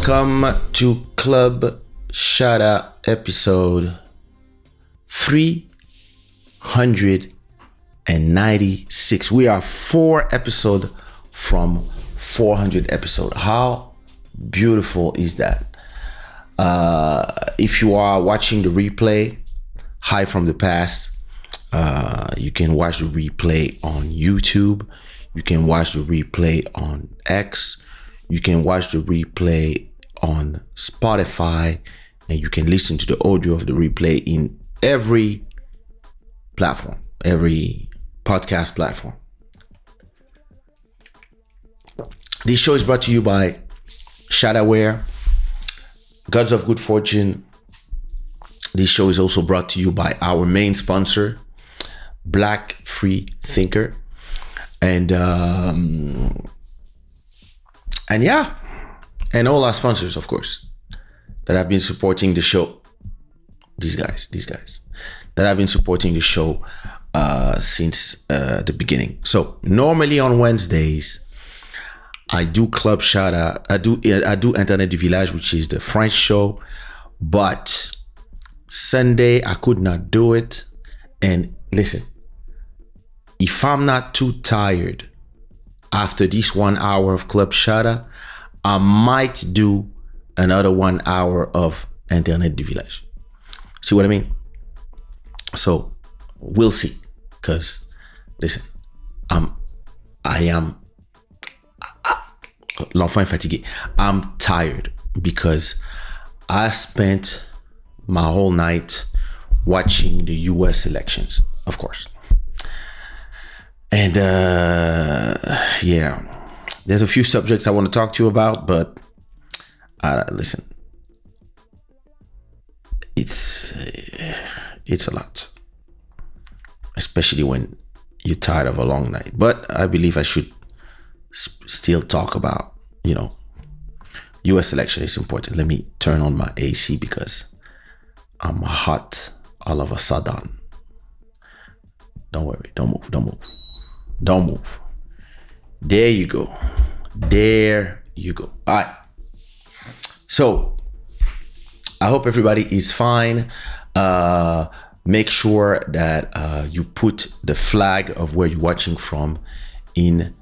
Welcome to Club Shada episode 396. We are 4 episodes from 400 episode. How beautiful is that? If you are watching the replay, hi from the past, you can watch the replay on YouTube. You can watch the replay on X. You can watch the replay on Spotify, and you can listen to the audio of the replay in every platform, every podcast platform. This show is brought to you by Shada, Gods of Good Fortune. This show is also brought to you by our main sponsor, Black Free Thinker. And all our sponsors, of course, that have been supporting the show. These guys that have been supporting the show since the beginning. So normally on Wednesdays, I do Club Shada. I do Internet du Village, which is the French show. But Sunday I could not do it. And listen, if I'm not too tired after this 1 hour of Club Shada, I might do another 1 hour of Internet du Village. See what I mean? So we'll see. Cause listen, l'enfant est fatigué. I'm tired because I spent my whole night watching the US elections, of course. And there's a few subjects I want to talk to you about, but listen, it's a lot, especially when you're tired of a long night. But I believe I should still talk about, US election is important. Let me turn on my AC because I'm hot all of a sudden. Don't worry, don't move. There you go. All right. So I hope everybody is fine. Make sure that you put the flag of where you're watching from in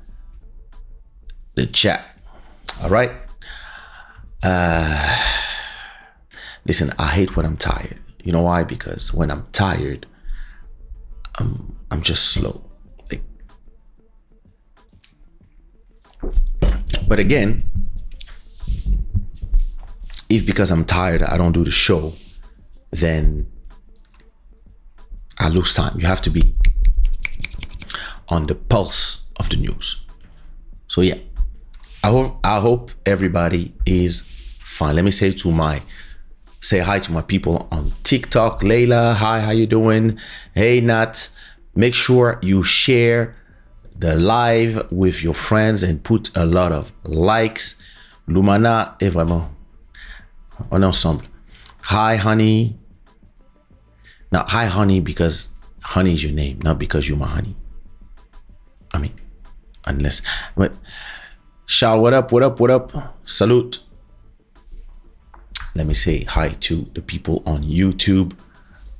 the chat. All right. Listen, I hate when I'm tired. You know why? Because when I'm tired, I'm just slow. But again, if because I'm tired I don't do the show, then I lose time. You have to be on the pulse of the news. So yeah, I hope everybody is fine. Let me say hi to my people on TikTok. Layla, hi, how you doing? Hey Nat, make sure you share the live with your friends and put a lot of likes. Lumana est vraiment, on est ensemble. Hi honey. Now hi honey because honey is your name, not because you're my honey. I mean, unless, but Charles, what up? Salute. Let me say hi to the people on YouTube.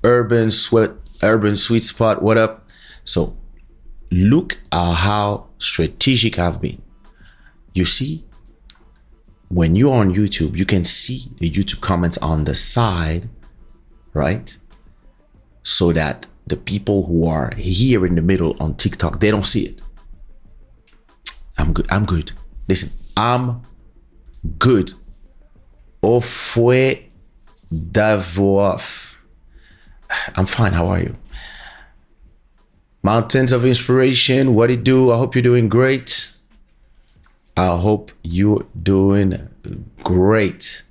Urban Sweet Spot, what up? So look at how strategic I've been. You see, when you're on YouTube, you can see the YouTube comments on the side, right? So that the people who are here in the middle on TikTok, they don't see it. I'm good. Listen, I'm good. Au fouet d'avouf. I'm fine, how are you? Mountains of Inspiration, what it do? I hope you're doing great.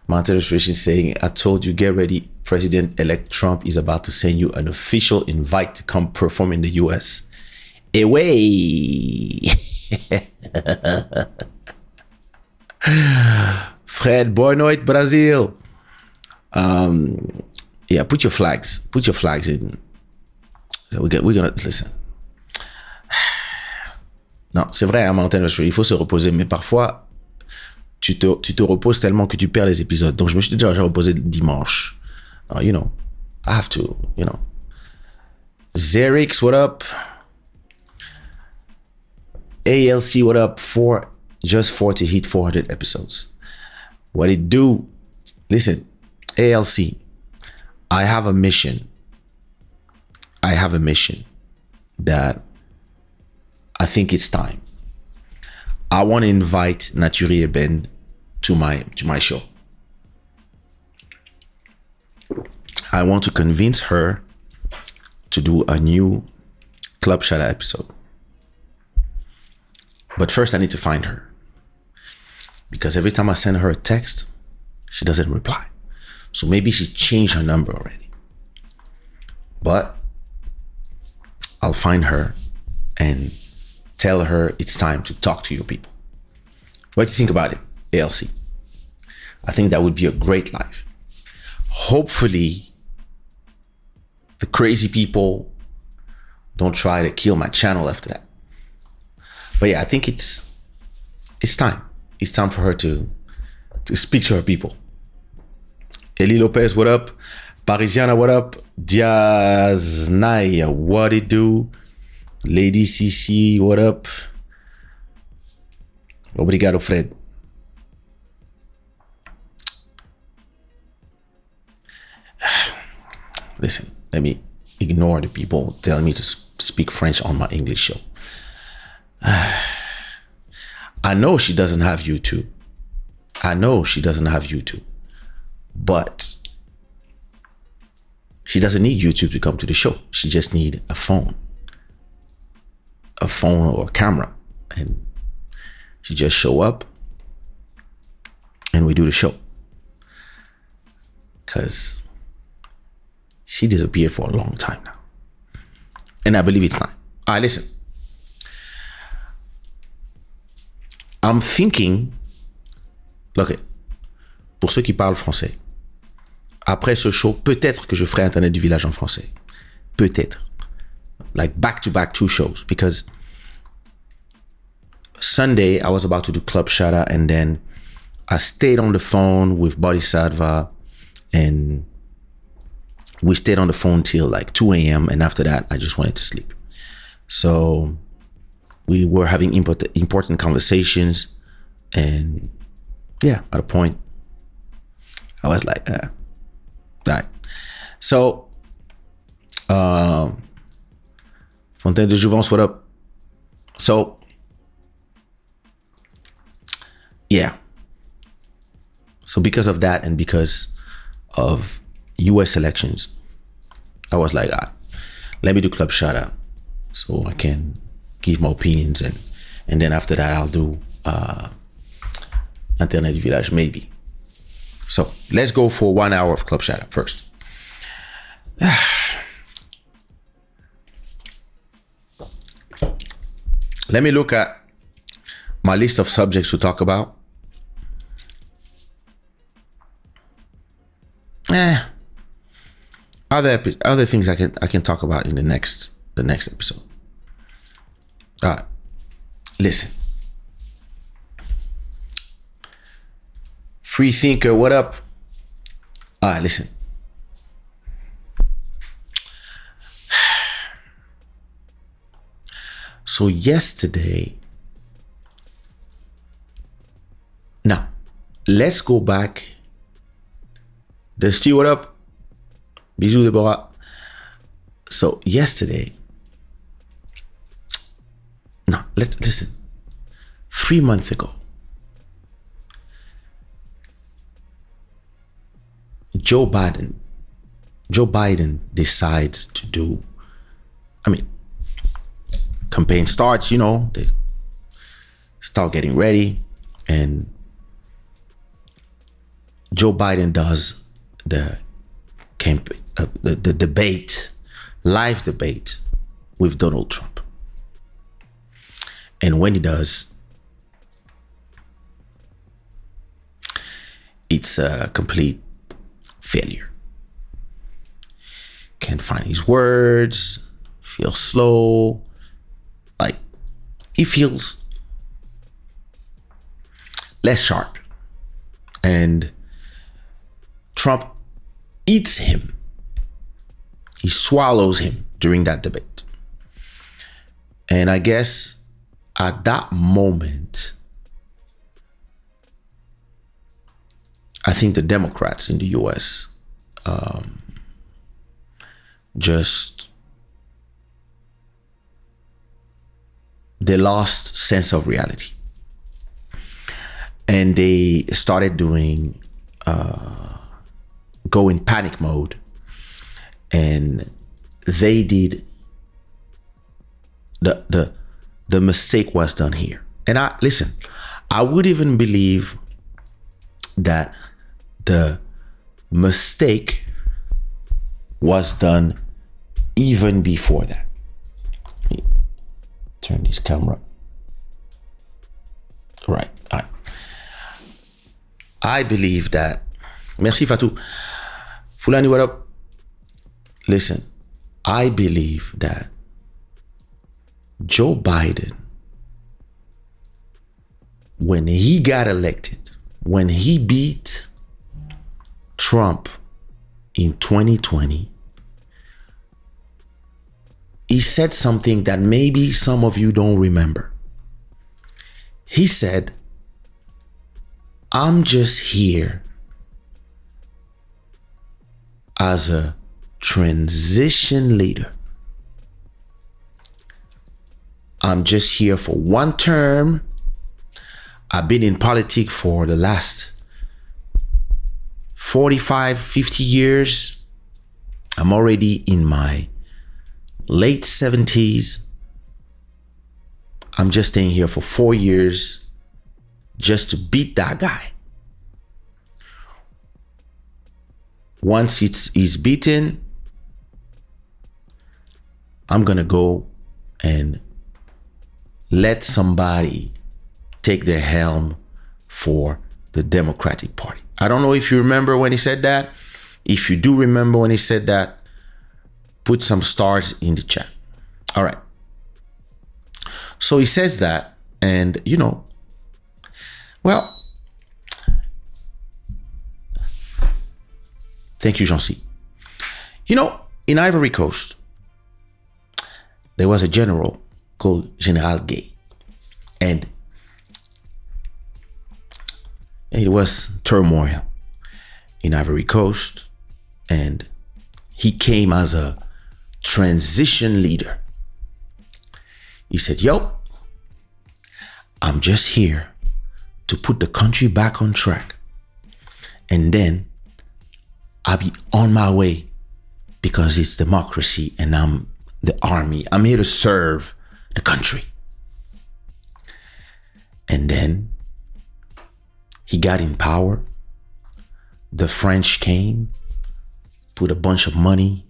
Mountain of Inspiration saying, I told you, get ready. President-elect Trump is about to send you an official invite to come perform in the US. Away. Fred, boa noite, Brazil. Put your flags in. We're gonna listen. Non, c'est vrai, à Mountain of Inspiration, il faut se reposer, mais parfois, tu te reposes tellement que tu perds les épisodes. Donc, je me suis déjà reposé dimanche. You know, I have to, you know. Zerix, what up? ALC, what up? Just four to hit 400 episodes. What it do? Listen, ALC, I have a mission that I think it's time. I want to invite Naturi Eben to my show. I want to convince her to do a new Club Shada episode. But first I need to find her. Because every time I send her a text, she doesn't reply. So maybe she changed her number already. But I'll find her and tell her it's time to talk to your people. What do you think about it, ALC? I think that would be a great live. Hopefully, the crazy people don't try to kill my channel after that. But yeah, I think it's time. It's time for her to speak to her people. Eli Lopez, what up? Parisiana, what up? Diaz Naya, what it do? Lady CC, what up? Obrigado, Fred. Listen, let me ignore the people telling me to speak French on my English show. I know she doesn't have YouTube. But she doesn't need YouTube to come to the show. She just needs a phone or a camera. And she just show up and we do the show. Because she disappeared for a long time now. And I believe it's time. All right, listen. I'm thinking, look, pour ceux qui parlent français, après ce show, peut-être que je ferai Internet du village en français. Peut-être. Like back-to-back 2 shows. Because Sunday, I was about to do Club Shada, and then I stayed on the phone with Bodhisattva, and we stayed on the phone till like 2 a.m. And after that, I just wanted to sleep. So we were having important conversations. And yeah, at a point, I was like, all right. So, Fontaine de Jouvence, what up? So, yeah. So because of that and because of US elections, I was like, let me do Club Shada so I can give my opinions, and then after that I'll do Internet du Village, maybe. So let's go for 1 hour of Club Shada first. Let me look at my list of subjects to talk about. Other things I can talk about in the next episode. All right, listen. Free thinker, what up? All right, listen. So yesterday, now let's go back. Dusty, what up? Bisous, Deborah. So yesterday, now let's listen. 3 months ago, Joe Biden decides to do, campaign starts, they start getting ready, and Joe Biden does the debate, live debate with Donald Trump. And when he does, it's a complete failure. Can't find his words, feels slow, like he feels less sharp. And Trump eats him. He swallows him during that debate. And I guess at that moment, I think the Democrats in the US they lost sense of reality. And they started go in panic mode. And they did, the mistake was done here. And I would even believe that the mistake was done even before that. Let me turn this camera. Right. I believe that. Merci Fatou. Fulani, what up? Listen, I believe that Joe Biden, when he got elected, when he beat Trump in 2020, he said something that maybe some of you don't remember. He said, I'm just here as a transition leader. I'm just here for one term. I've been in politics for the last 45, 50 years. I'm already in my late 70s. I'm just staying here for 4 years just to beat that guy. Once he's beaten, I'm gonna go and let somebody take the helm for the Democratic Party. I don't know if you remember when he said that. If you do remember when he said that, put some stars in the chat. All right. So he says that, and well, thank you, Jean-C. In Ivory Coast, there was a general called General Gay. And it was turmoil in Ivory Coast. And he came as a transition leader. He said, I'm just here to put the country back on track. And then I'll be on my way because it's democracy and I'm the army. I'm here to serve the country. And then he got in power. The French came, put a bunch of money,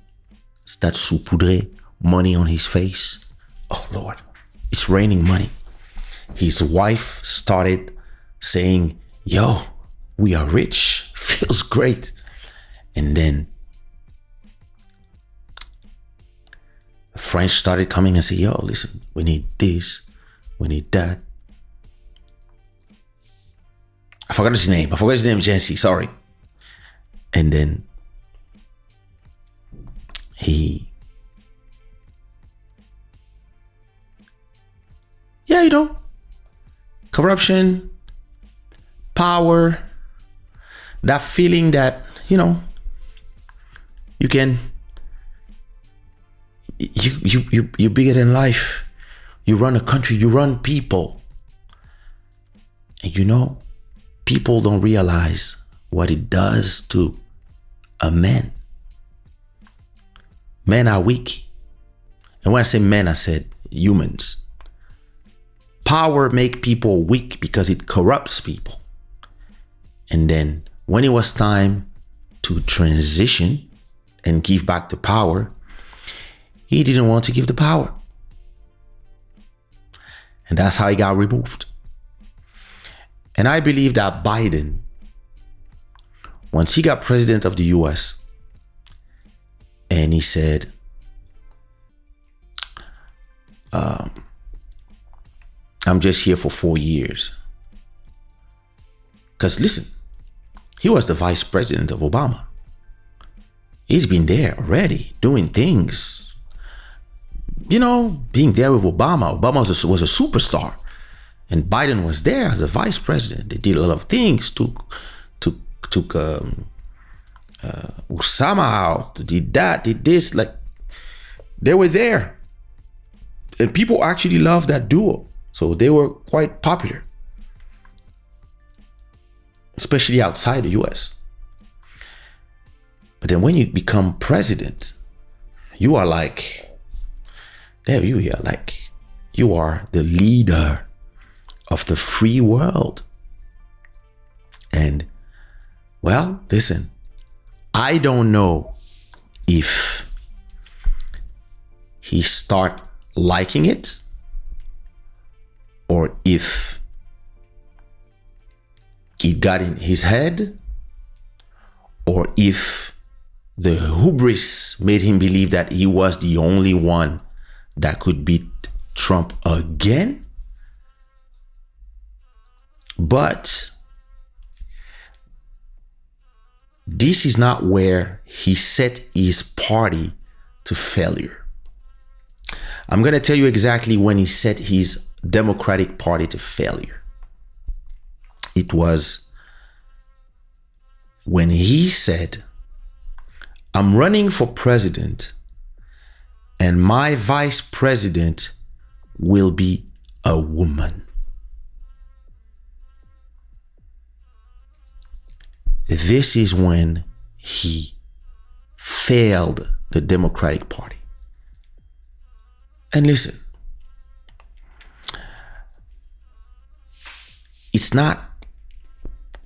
that saupoudré, money on his face. Oh Lord, it's raining money. His wife started saying, we are rich, feels great. And then the French started coming and say, listen, we need this, we need that. I forgot his name, Jancy, sorry. And then corruption, power, that feeling that, you you're bigger than life. You run a country, you run people. And people don't realize what it does to a man. Men are weak. And when I say men, I said humans. Power makes people weak because it corrupts people. And then when it was time to transition and give back the power, he didn't want to give the power. And that's how he got removed. And I believe that Biden, once he got president of the US, and he said, I'm just here for 4 years. Because listen, He was the vice president of Obama. He's been there already, doing things. You know, being there with Obama. Obama was a superstar. And Biden was there as a vice president. They did a lot of things, took Osama out, did that, did this. Like, they were there. And people actually loved that duo. So they were quite popular, especially outside the US. But then when you become president, you are like, there you are, like, you are the leader of the free world. And, well, listen, I don't know if he start liking it or if it got in his head or if the hubris made him believe that he was the only one that could beat Trump again. But this is not where he set his party to failure. I'm going to tell you exactly when he set his Democratic Party to failure. It was when he said, I'm running for president and my vice president will be a woman. This is when he failed the Democratic Party. And listen, it's not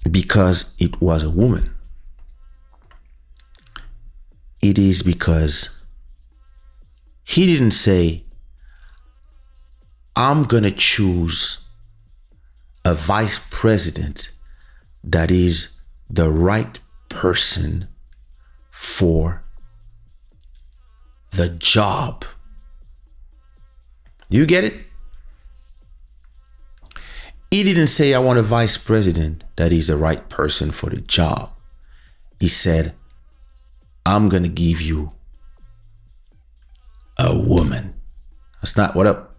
because it was a woman. It is because he didn't say, I'm gonna choose a vice president that is the right person for the job. Do you get it? He didn't say, I want a vice president that is the right person for the job. He said, I'm going to give you a woman. That's not what up.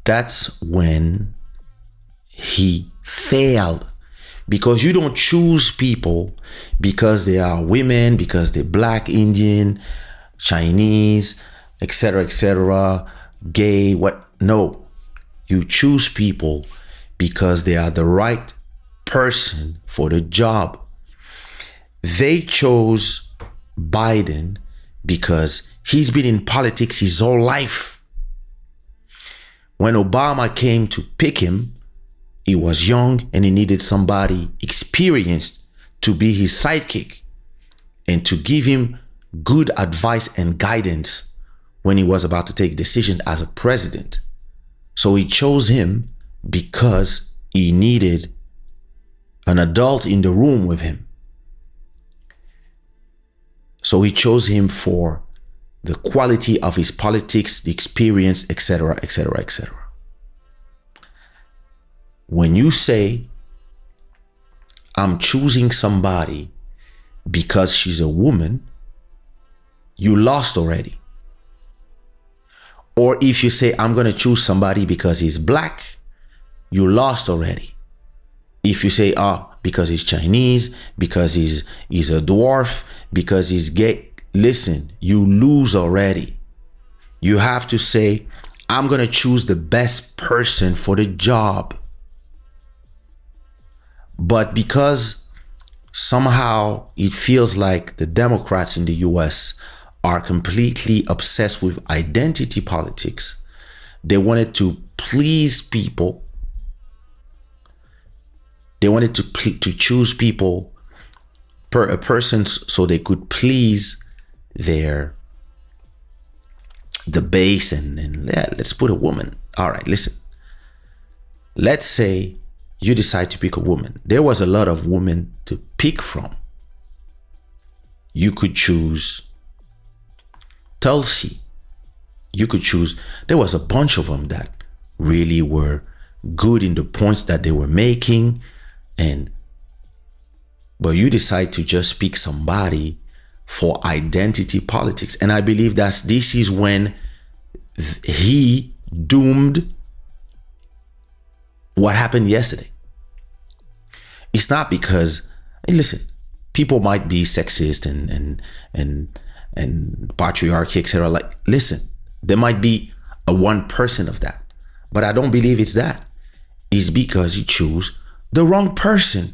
That's when he failed. Because you don't choose people because they are women, because they're Black, Indian, Chinese, etc., gay, what? No. You choose people because they are the right person for the job. They chose Biden because he's been in politics his whole life. When Obama came to pick him, he was young and he needed somebody experienced to be his sidekick and to give him good advice and guidance when he was about to take decisions as a president. So he chose him because he needed an adult in the room with him. So he chose him for the quality of his politics, the experience, etc., etc., etc. When you say, I'm choosing somebody because she's a woman, you lost already. Or if you say, I'm going to choose somebody because he's Black, you lost already. If you say, because he's Chinese, because he's a dwarf, because he's gay, listen, you lose already. You have to say, I'm going to choose the best person for the job. But because somehow it feels like the Democrats in the US are completely obsessed with identity politics, they wanted to please people. They wanted to choose people per a person so they could please the base and let's put a woman. All right, listen. Let's say you decide to pick a woman. There was a lot of women to pick from. You could choose Tulsi. You could choose, there was a bunch of them that really were good in the points that they were making. But you decide to just pick somebody for identity politics. And I believe this is when he doomed what happened yesterday. It's not because, hey, listen, people might be sexist and patriarchy, etc. Like, listen, there might be a 1% of that, but I don't believe it's that. It's because he chose the wrong person.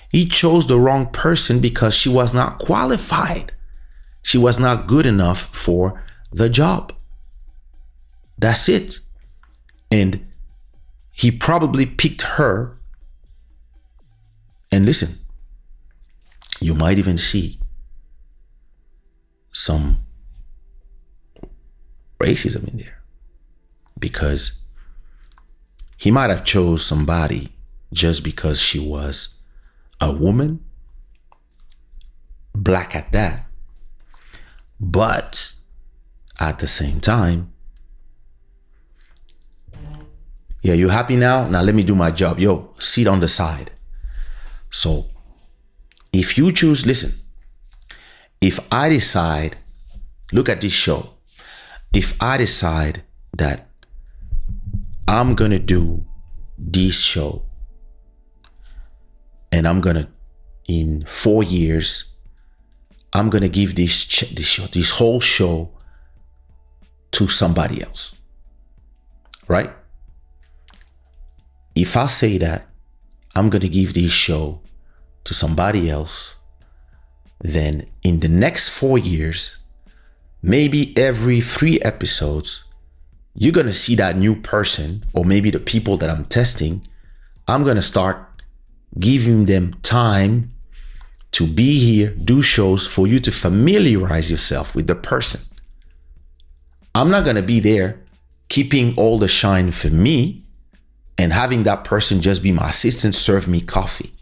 He chose the wrong person because she was not qualified. She was not good enough for the job. That's it. And he probably picked her. And listen, you might even see some racism in there, because he might have chose somebody just because she was a woman, black at that. But at the same time, yeah, you happy now? Now let me do my job. Yo, sit on the side. So if you choose, listen, if I decide, look at this show. If I decide that I'm going to do this show, and I'm going to, in 4 years, I'm going to give this whole show to somebody else, right? If I say that I'm going to give this show to somebody else, then in the next 4 years, maybe every 3 episodes, you're going to see that new person, or maybe the people that I'm testing, I'm going to start giving them time to be here, do shows for you to familiarize yourself with the person. I'm not going to be there keeping all the shine for me and having that person just be my assistant, serve me coffee.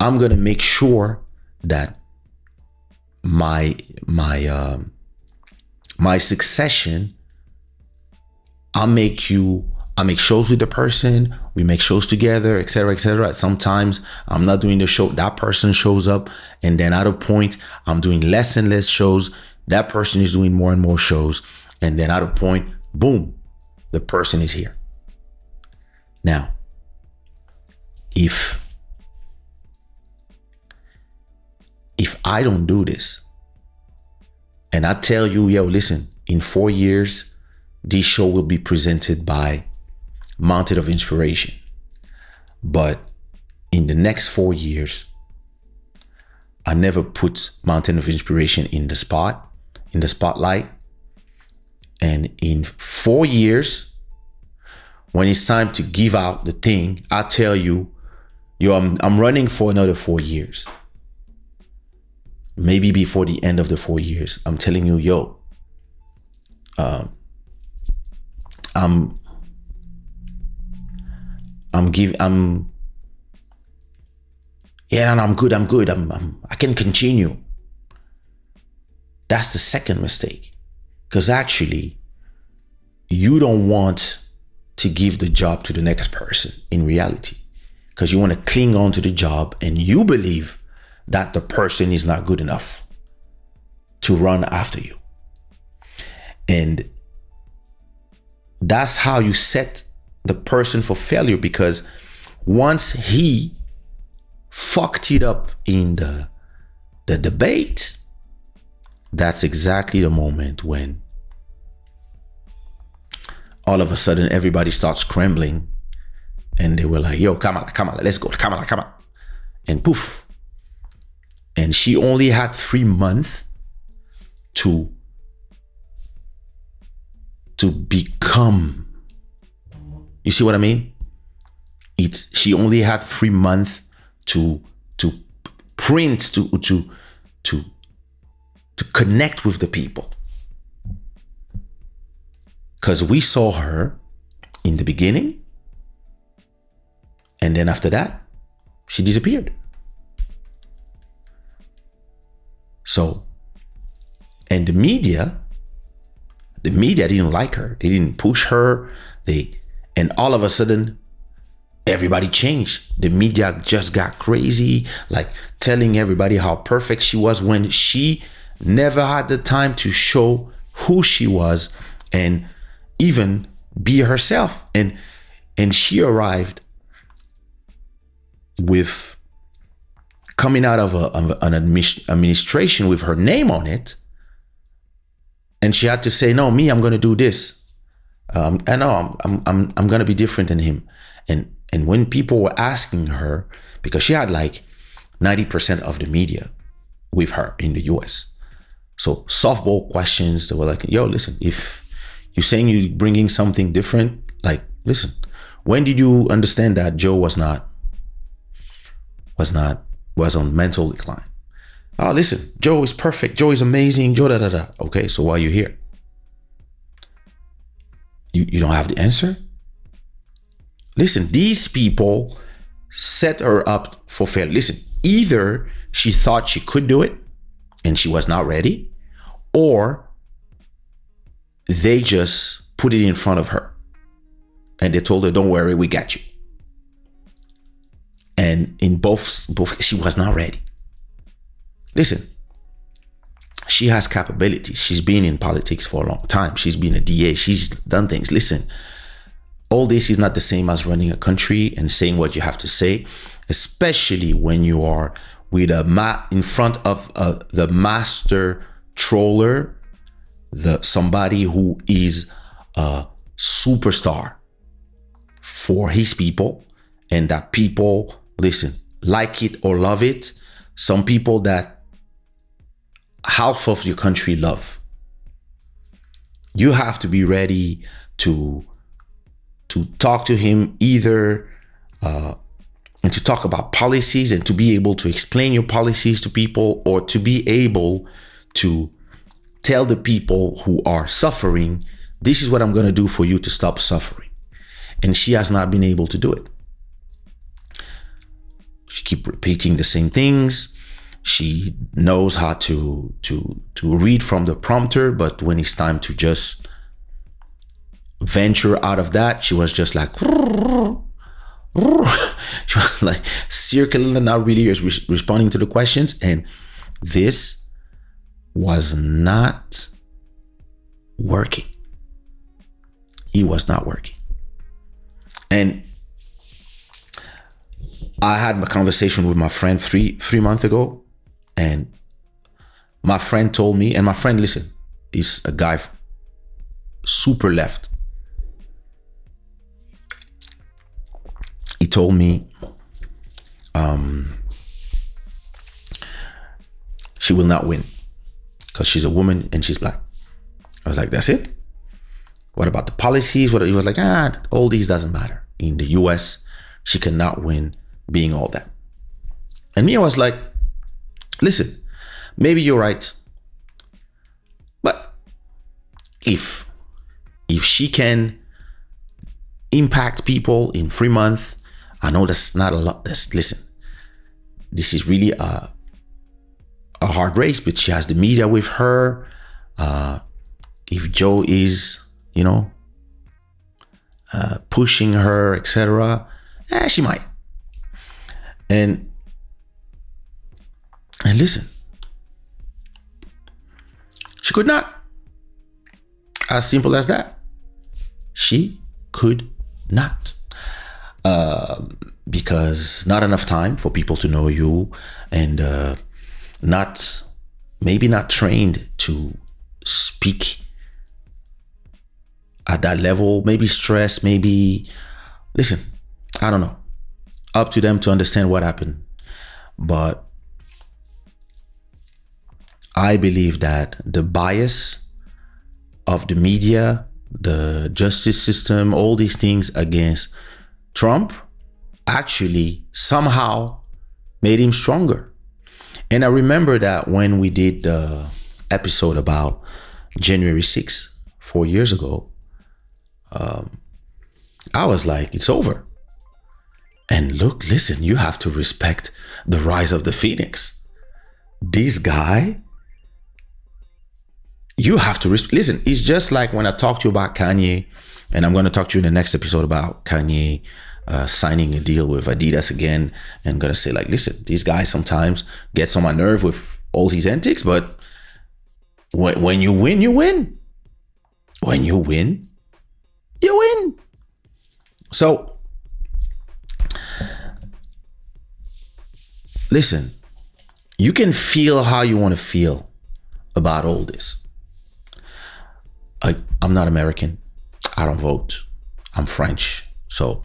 I'm going to make sure that my succession, I make shows with the person, we make shows together, etc., etc. Sometimes I'm not doing the show, that person shows up, and then at a point I'm doing less and less shows, that person is doing more and more shows, and then at a point, boom, the person is here. Now, if I don't do this, and I tell you, yo, listen, in 4 years, this show will be presented by Mountain of Inspiration. But in the next 4 years, I never put Mountain of Inspiration in the spotlight. And in 4 years, when it's time to give out the thing, I tell you, yo, I'm running for another 4 years. Maybe before the end of the 4 years, I'm telling you, yo, I'm good. I can continue. That's the second mistake. Because actually, you don't want to give the job to the next person in reality. Because you want to cling on to the job and you believe that the person is not good enough to run after you. And that's how you set the person for failure, because once he fucked it up in the debate, that's exactly the moment when all of a sudden everybody starts scrambling, and they were like, yo, Kamala, let's go, Kamala. And poof. And she only had 3 months to become. You see what I mean? She only had 3 months to print, to connect with the people. Because we saw her in the beginning, and then after that, she disappeared. So, and the media didn't like her. They didn't push her. And all of a sudden, everybody changed. The media just got crazy, like telling everybody how perfect she was when she never had the time to show who she was and even be herself. And she arrived with coming out of an administration with her name on it, and she had to say, no, me, I'm going to do this. I know I'm going to be different than him. And when people were asking her, because she had like 90% of the media with her in the US. So softball questions, they were like, yo, listen, if you're saying you're bringing something different, like, listen, when did you understand that Joe was on mental decline? Oh, listen, Joe is perfect. Joe is amazing. Joe, da, da, da. Okay, so why are you here? You don't have the answer? Listen, these people set her up for failure. Listen, either she thought she could do it and she was not ready, or they just put it in front of her and they told her, don't worry, we got you. And in both, she was not ready. Listen, she has capabilities. She's been in politics for a long time. She's been a DA. She's done things. Listen, all this is not the same as running a country and saying what you have to say, especially when you are with in front of the master troller, somebody who is a superstar for his people, and that people, listen, like it or love it. Some people that half of your country love. You have to be ready to talk to him either and to talk about policies and to be able to explain your policies to people, or to be able to tell the people who are suffering, this is what I'm going to do for you to stop suffering. And she has not been able to do it. She keeps repeating the same things. She knows how to read from the prompter, but when it's time to just venture out of that, she was just like, she was like circling and not really responding to the questions. And this was not working. It was not working. And I had a conversation with my friend three months ago, and my friend told me, and my friend, listen, is a guy super left. He told me she will not win because she's a woman and she's black. I was like, that's it? What about the policies? He was like, all these doesn't matter. In the US, she cannot win being all that. And me, I was like, listen, maybe you're right. But if she can impact people in 3 months, I know that's not a lot. Listen, this is really a hard race, but she has the media with her. If Joe is, pushing her, etc., she might. And listen, she could not. As simple as that. She could not. Because not enough time for people to know you, and maybe not trained to speak at that level, maybe stress, maybe, listen, I don't know. Up to them to understand what happened. But I believe that the bias of the media, the justice system, all these things against Trump actually somehow made him stronger. And I remember that when we did the episode about January 6th, 4 years ago, I was like, it's over. And look, listen, you have to respect the rise of the phoenix. This guy, you have to listen. It's just like when I talked to you about Kanye, and I'm going to talk to you in the next episode about Kanye, signing a deal with Adidas again and gonna say like, listen, these guys sometimes gets on my nerve with all his antics, but when you win, you win. When you win, you win. So, listen, you can feel how you want to feel about all this. I'm not American. I don't vote. I'm French. So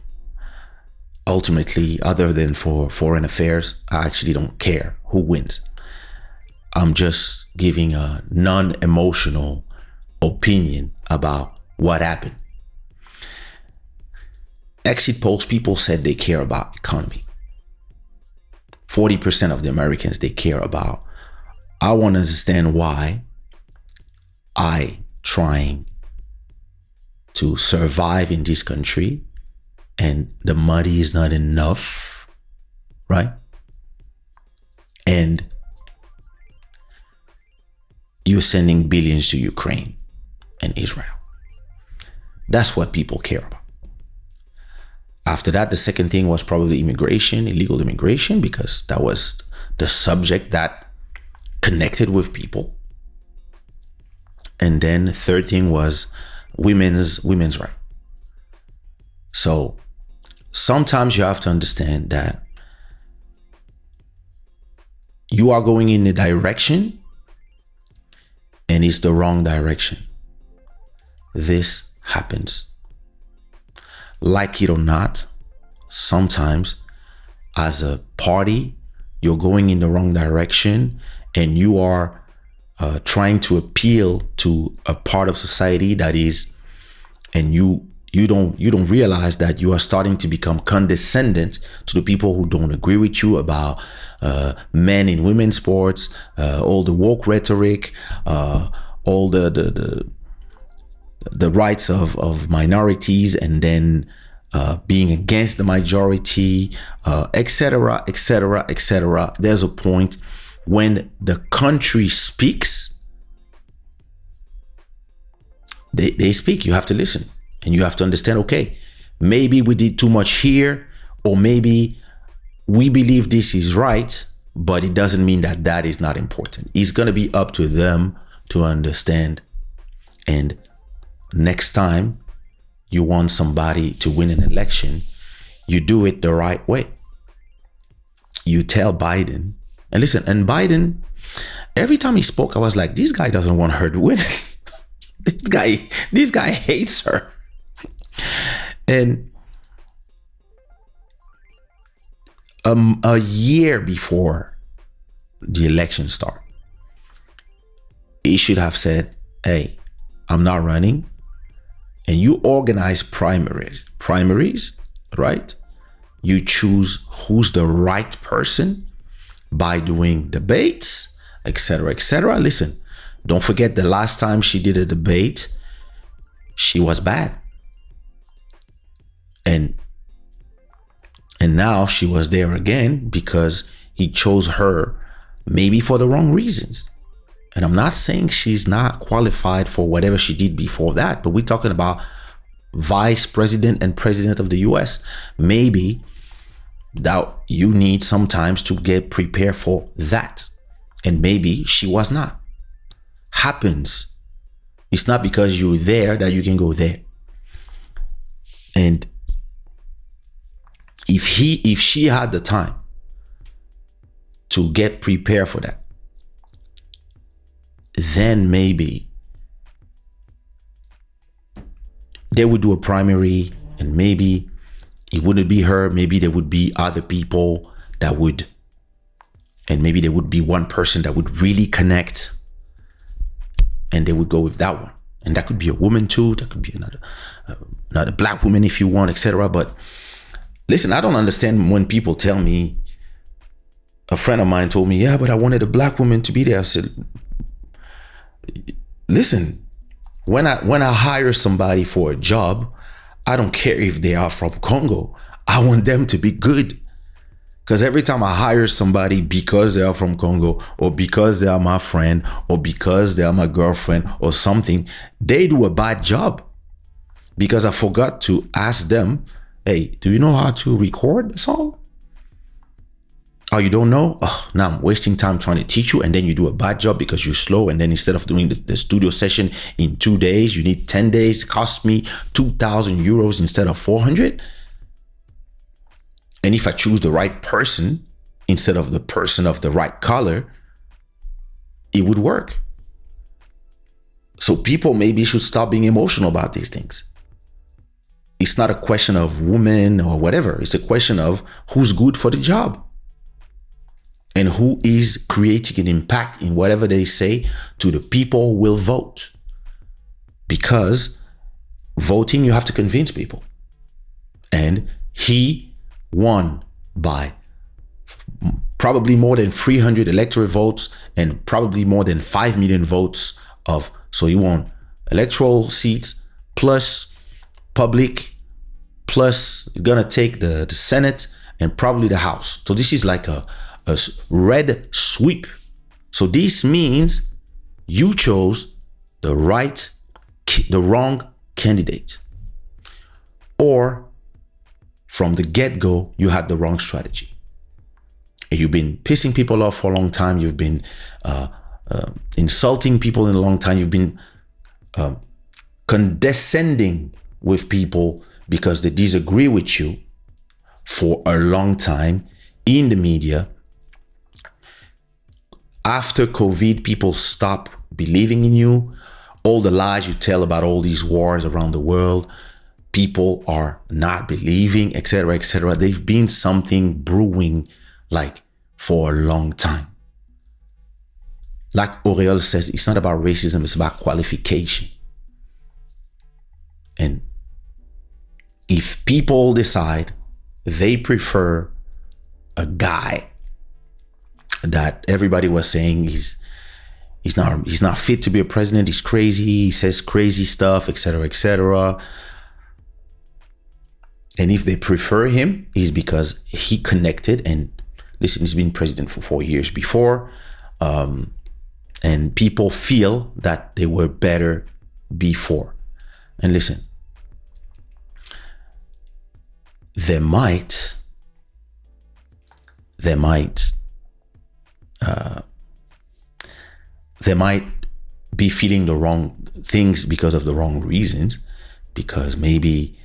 ultimately, other than for foreign affairs, I actually don't care who wins. I'm just giving a non-emotional opinion about what happened. Exit polls, people said they care about economy. 40% of the Americans, they care about. I want to understand why I trying to survive in this country and the money is not enough, right? And you're sending billions to Ukraine and Israel. That's what people care about. After that, the second thing was probably immigration, illegal immigration, because that was the subject that connected with people. And then the third thing was women's right. So sometimes you have to understand that you are going in the direction and it's the wrong direction. This happens. Like it or not, sometimes as a party, you're going in the wrong direction and you are trying to appeal to a part of society that is, and you don't realize that you are starting to become condescending to the people who don't agree with you about men in women's sports, all the woke rhetoric, all the rights of minorities, and then being against the majority, etc., etc., etc. There's a point when the country speaks, they speak. You have to listen and you have to understand, okay, maybe we did too much here, or maybe we believe this is right, but it doesn't mean that that is not important. It's going to be up to them to understand. And next time you want somebody to win an election, you do it the right way. You tell Biden, and listen, and Biden, every time he spoke, I was like, this guy doesn't want her to win. This guy hates her. And a year before the election start, he should have said, hey, I'm not running. And you organize primaries, right? You choose who's the right person by doing debates, etc., etc. Listen, don't forget the last time she did a debate, she was bad. And now she was there again because he chose her maybe for the wrong reasons. And I'm not saying she's not qualified for whatever she did before that, but we're talking about vice president and president of the US. Maybe that you need sometimes to get prepared for that. And maybe she was not. Happens. It's not because you're there that you can go there. And if she had the time to get prepared for that, then maybe they would do a primary, and maybe it wouldn't be her. Maybe there would be other people that would, and maybe there would be one person that would really connect, and they would go with that one. And that could be a woman too. That could be another black woman if you want, etc. But listen, I don't understand when people tell me, a friend of mine told me, yeah, but I wanted a black woman to be there. I said, listen, when I hire somebody for a job, I don't care if they are from Congo. I want them to be good. Because every time I hire somebody because they are from Congo, or because they are my friend, or because they are my girlfriend or something, they do a bad job. Because I forgot to ask them, hey, do you know how to record a song? Oh, you don't know? Oh, now I'm wasting time trying to teach you, and then you do a bad job because you're slow, and then instead of doing the studio session in 2 days, you need 10 days. It costs me 2,000 euros instead of 400. And if I choose the right person instead of the person of the right color, it would work. So people maybe should stop being emotional about these things. It's not a question of women or whatever. It's a question of who's good for the job and who is creating an impact in whatever they say to the people who will vote. Because voting, you have to convince people. And he won by probably more than 300 electoral votes and probably more than 5 million votes of, so he won electoral seats plus public, plus you're gonna take the Senate and probably the House. So this is like a red sweep. So this means you chose the wrong candidate, or from the get-go you had the wrong strategy. You've been pissing people off for a long time. You've been insulting people in a long time. You've been condescending with people because they disagree with you for a long time in the media. After COVID, people stop believing in you. All the lies you tell about all these wars around the world, people are not believing, etc., etc. They've been something brewing like for a long time. Like Auréole says, it's not about racism, it's about qualification. And if people decide they prefer a guy that everybody was saying he's not fit to be a president, he's crazy, he says crazy stuff, etc., etc. And if they prefer him, it's because he connected. And listen, he's been president for 4 years before, and people feel that they were better before. And listen, they might be feeling the wrong things because of the wrong reasons, because maybe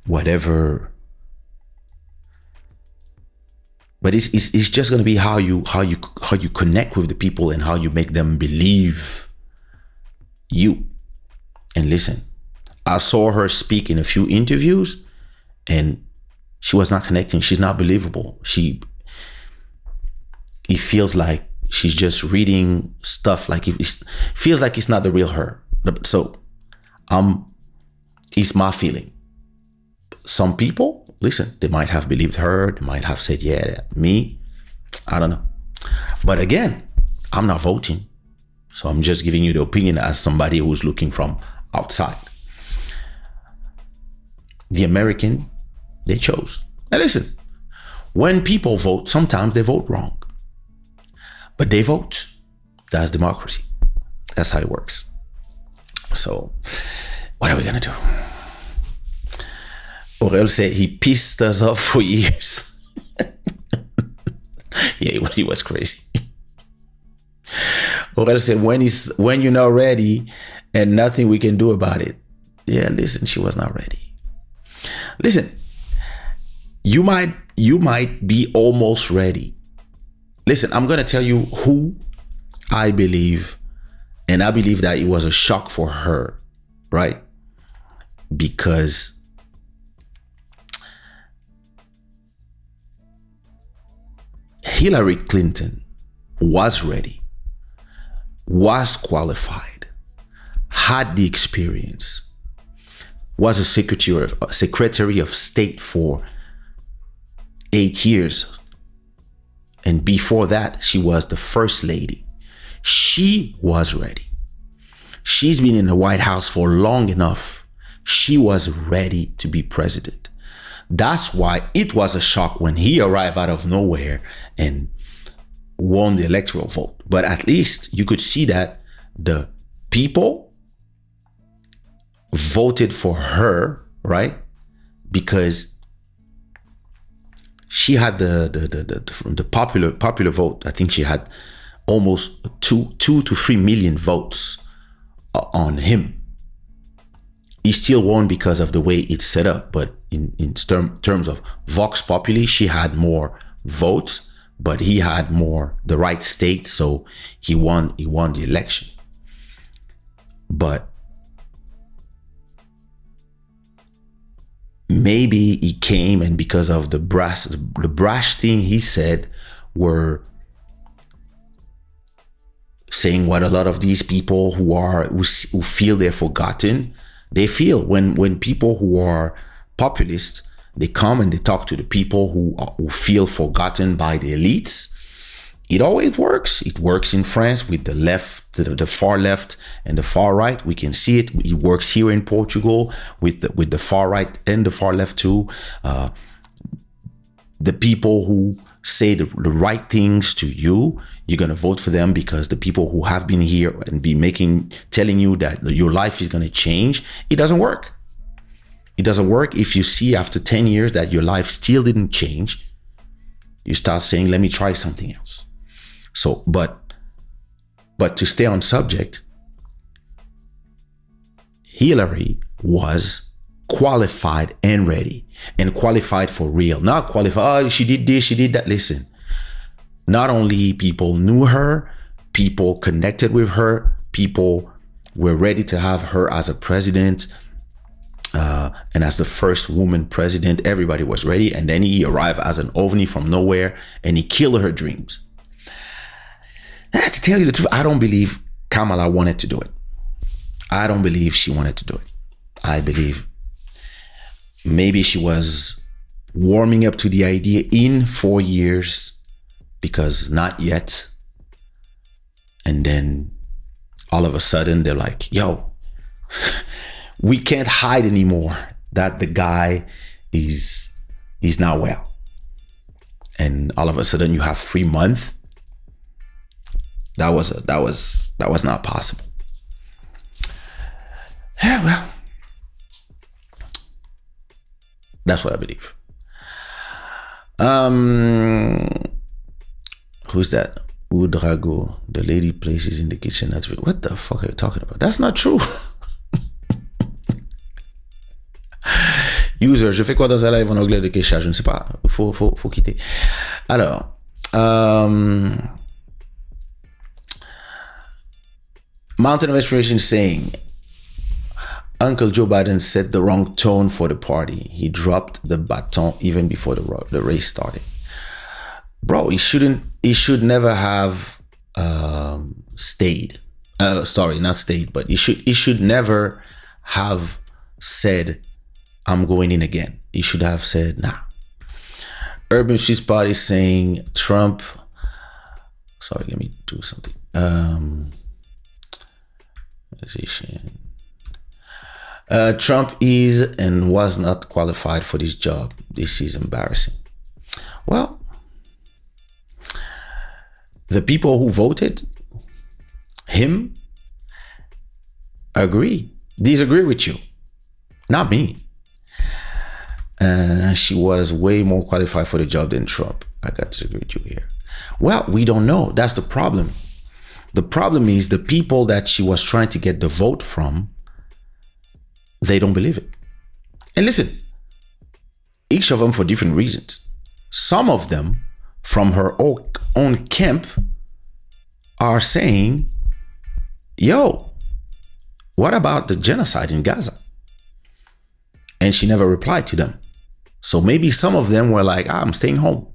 whatever, but it's just going to be how you connect with the people and how you make them believe you. And listen, I saw her speak in a few interviews and she was not connecting. She's not believable. It feels like she's just reading stuff, like it feels like it's not the real her. So it's my feeling. Some people, listen, they might have believed her, they might have said, yeah, me, I don't know. But again, I'm not voting. So I'm just giving you the opinion as somebody who's looking from outside. The American, they chose. Now listen, when people vote, sometimes they vote wrong. But they vote. That's democracy. That's how it works. So what are we gonna do? Auréole said he pissed us off for years. Yeah, he was crazy. Auréole said when you're not ready and nothing we can do about it. Yeah, listen, she was not ready. Listen, you might be almost ready. Listen, I'm going to tell you who I believe, and I believe that it was a shock for her, right? Because Hillary Clinton was ready, was qualified, had the experience, was a secretary of state for 8 years. And before that, she was the first lady. She was ready. She's been in the White House for long enough. She was ready to be president. That's why it was a shock when he arrived out of nowhere and won the electoral vote. But at least you could see that the people voted for her, right? because she had the popular vote. I think she had almost 2 to 3 million votes on him. He still won because of the way it's set up, but in terms of Vox Populi, she had more votes, but he had more the right state, so he won the election. But maybe he came, and because of the brash thing he said, were saying what a lot of these people who feel they're forgotten, they feel when people who are populists, they come and they talk to the people who feel forgotten by the elites. It always works. It works in France with the left, the far left and the far right. We can see it. It works here in Portugal with the far right and the far left too. The people who say the right things to you, you're going to vote for them, because the people who have been here and telling you that your life is going to change, it doesn't work. It doesn't work. If you see after 10 years that your life still didn't change, you start saying, let me try something else. So, but to stay on subject, Hillary was qualified and ready, and qualified for real, not qualified. Oh, she did this, she did that. Listen, not only people knew her, people connected with her, people were ready to have her as a president, and as the first woman president. Everybody was ready, and then he arrived as an ovni from nowhere, and he killed her dreams. To tell you the truth, I don't believe Kamala wanted to do it. I don't believe she wanted to do it. I believe maybe she was warming up to the idea in 4 years, because not yet. And then all of a sudden they're like, yo, we can't hide anymore that the guy is not well. And all of a sudden you have 3 months. That was not possible. Yeah, well, that's what I believe. Who's that? Udrago, the lady places in the kitchen. That's what the fuck are you talking about? That's not true. User, je fais quoi dans un live en anglais de Kaysha? Je ne sais pas. Faut quitter. Alors, Mountain of Inspiration saying, Uncle Joe Biden set the wrong tone for the party. He dropped the baton even before the race started. Bro, he should never have stayed. Sorry, not stayed, but he should never have said, I'm going in again. He should have said, nah. Urban Swiss Party saying Trump. Sorry, let me do something. Trump is and was not qualified for this job. This is embarrassing. Well, the people who voted him disagree with you, not me. She was way more qualified for the job than Trump. I got to disagree with you here. Well, we don't know. That's the problem. The problem is the people that she was trying to get the vote from, they don't believe it. And listen, each of them for different reasons. Some of them from her own camp are saying, yo, what about the genocide in Gaza? And she never replied to them. So maybe some of them were like, I'm staying home.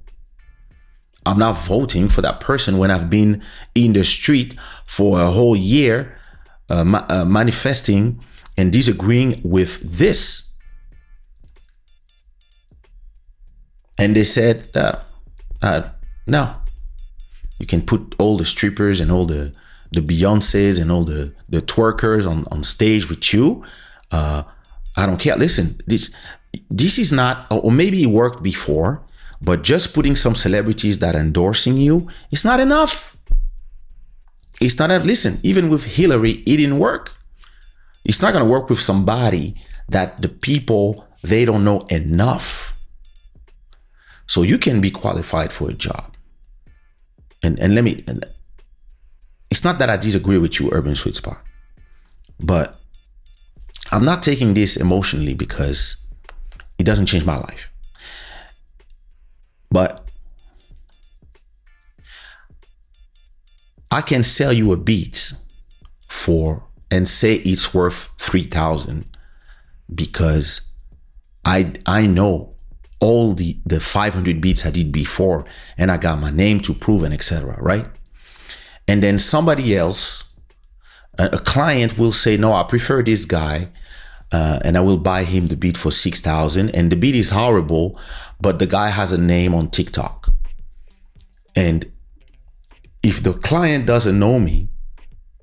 I'm not voting for that person when I've been in the street for a whole year manifesting and disagreeing with this. And they said, no. You can put all the strippers and all the Beyoncés and all the twerkers on stage with you. I don't care. Listen, this is not, or maybe it worked before, but just putting some celebrities that are endorsing you, it's not enough. It's not enough. Listen, even with Hillary, it didn't work. It's not going to work with somebody that the people they don't know enough. So you can be qualified for a job. And it's not that I disagree with you, Urban Sweet Spot, but I'm not taking this emotionally because it doesn't change my life. But I can sell you a beat and say it's worth 3,000 because I know all the 500 beats I did before, and I got my name to prove and etc. Right? And then somebody else, a client will say, no, I prefer this guy, and I will buy him the beat for 6,000, and the beat is horrible, but the guy has a name on TikTok. And if the client doesn't know me,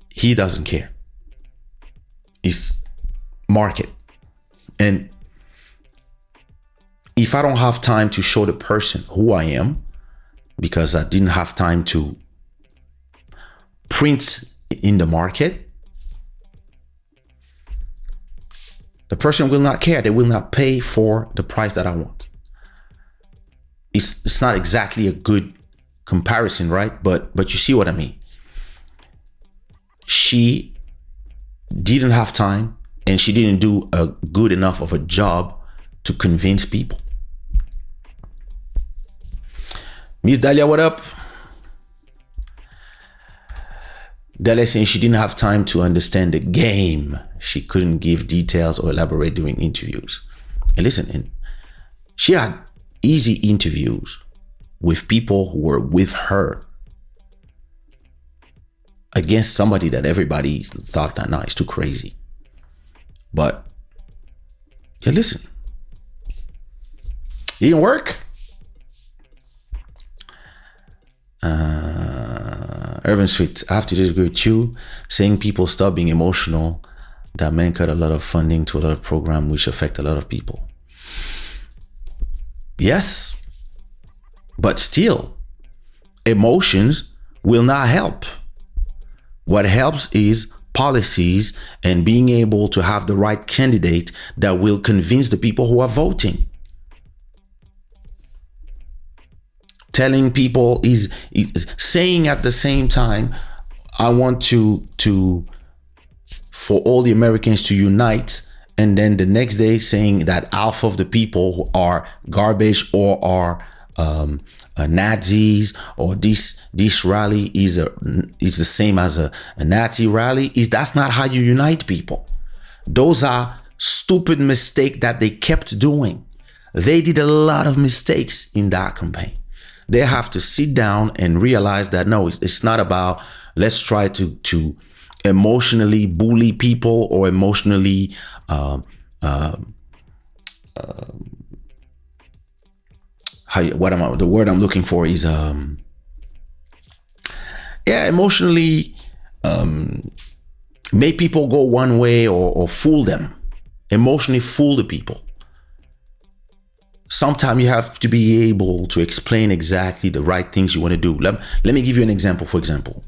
he doesn't care. It's market. And if I don't have time to show the person who I am, because I didn't have time to print in the market, the person will not care. They will not pay for the price that I want. It's not exactly a good comparison, right? But you see what I mean. She didn't have time, and she didn't do a good enough of a job to convince people. Miss Dahlia, what up? Dahlia saying she didn't have time to understand the game. She couldn't give details or elaborate during interviews. And listen, she had easy interviews with people who were with her against somebody that everybody thought that, no, it's too crazy. But yeah, listen, it didn't work. Urban Sweet, I have to disagree with you, saying people stop being emotional. That man cut a lot of funding to a lot of programs which affect a lot of people. Yes, but still, emotions will not help. What helps is policies and being able to have the right candidate that will convince the people who are voting. Telling people is saying at the same time, I want for all the Americans to unite, and then the next day saying that half of the people who are garbage or are Nazis, or this rally is the same as a Nazi rally. That's not how you unite people. Those are stupid mistakes that they kept doing. They did a lot of mistakes in that campaign. They have to sit down and realize that no, it's not about let's try to emotionally bully people or emotionally the word I'm looking for is emotionally make people go one way or fool them, emotionally fool the people. Sometimes you have to be able to explain exactly the right things you want to do. Let me give you an example. For example,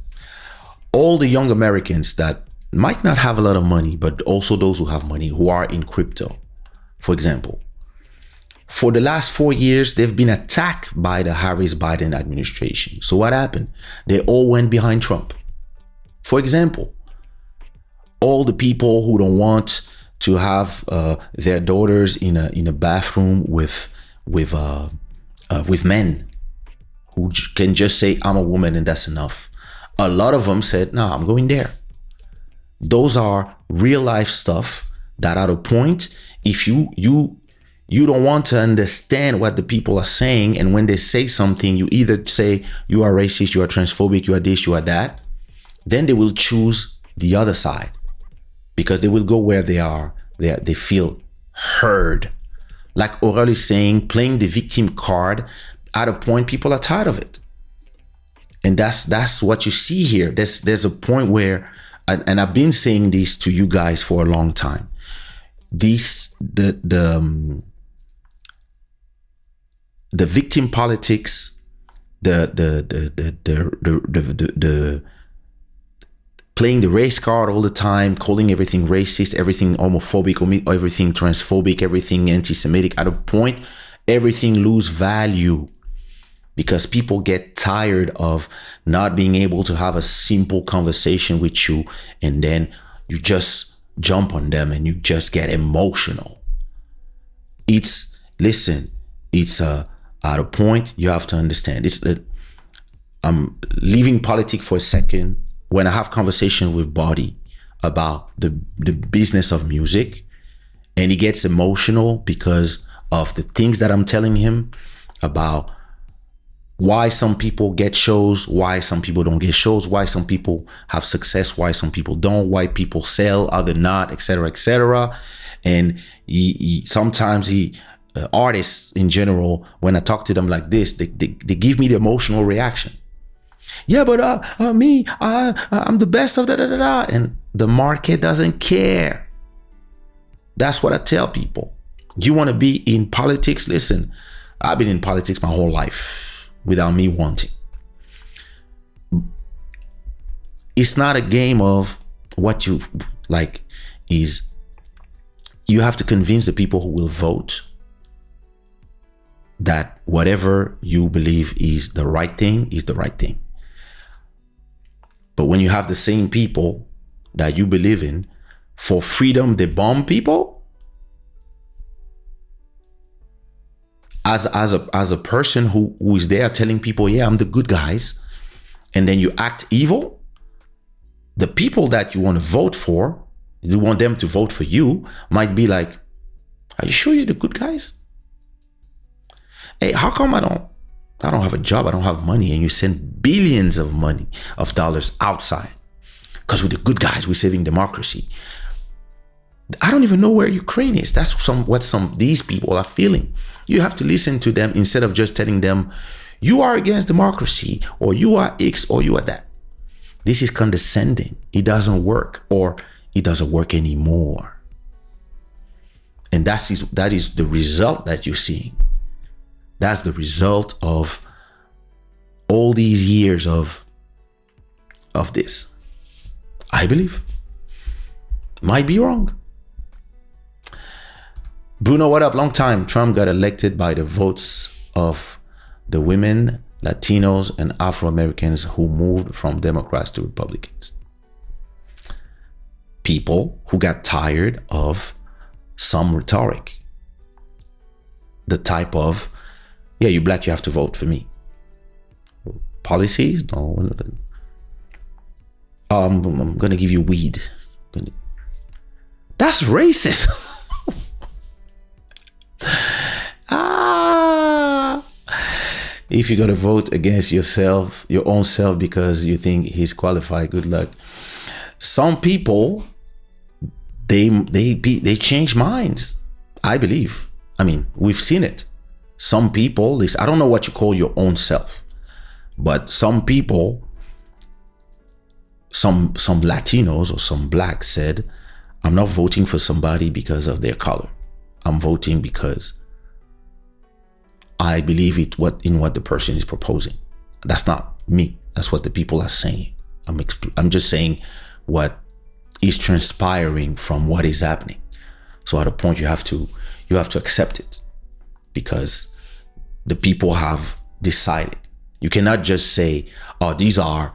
all the young Americans that might not have a lot of money, but also those who have money, who are in crypto, for example, for the last 4 years, they've been attacked by the Harris-Biden administration. So what happened? They all went behind Trump. For example, all the people who don't want to have their daughters in a bathroom with men who can just say, I'm a woman and that's enough. A lot of them said, no, I'm going there. Those are real life stuff that at a point, if you don't want to understand what the people are saying, and when they say something, you either say you are racist, you are transphobic, you are this, you are that, then they will choose the other side because they will go where they feel heard. Like Aurel is saying, playing the victim card, at a point, people are tired of it. And that's what you see here. There's a point where, and I've been saying this to you guys for a long time. The victim politics, the playing the race card all the time, calling everything racist, everything homophobic, everything transphobic, everything anti-Semitic. At a point, everything lose value because people get tired of not being able to have a simple conversation with you, and then you just jump on them and you just get emotional. It's at a point you have to understand. I'm leaving politics for a second. When I have conversation with Buddy about the business of music, and he gets emotional because of the things that I'm telling him about why some people get shows, why some people don't get shows, why some people have success, why some people don't, why people sell, other not, etc., etc. And sometimes artists in general, when I talk to them like this, they give me the emotional reaction. Yeah, but I'm the best of da. And the market doesn't care. That's what I tell people. You want to be in politics? Listen, I've been in politics my whole life without me wanting. It's not a game of what you like. Is you have to convince the people who will vote that whatever you believe is the right thing is the right thing. But when you have the same people that you believe in, for freedom, they bomb people. As a person who is there telling people, yeah, I'm the good guys, and then you act evil, the people that you want to vote for, you want them to vote for you, might be like, are you sure you're the good guys? Hey, how come I don't have a job, I don't have money, and you send billions of dollars outside? Because we're the good guys, we're saving democracy. I don't even know where Ukraine is. That's what these people are feeling. You have to listen to them instead of just telling them, you are against democracy, or you are X, or you are that. This is condescending. It doesn't work, or it doesn't work anymore. And that is the result that you're seeing. That's the result of all these years of this. I believe. Might be wrong. Bruno, what up? Long time. Trump got elected by the votes of the women, Latinos, and Afro-Americans who moved from Democrats to Republicans. People who got tired of some rhetoric. The type of, yeah, you black, you have to vote for me. Policies? No. I'm going to give you weed. That's racist. If you're going to vote against yourself, your own self, because you think he's qualified, good luck. Some people, they change minds, I believe. I mean, we've seen it. Some people, I don't know what you call your own self, but some people, some Latinos or some blacks said, I'm not voting for somebody because of their color. I'm voting because I believe in what the person is proposing. That's not me. That's what the people are saying. I'm just saying what is transpiring from what is happening. So at a point you have to accept it, because the people have decided. You cannot just say, oh, these are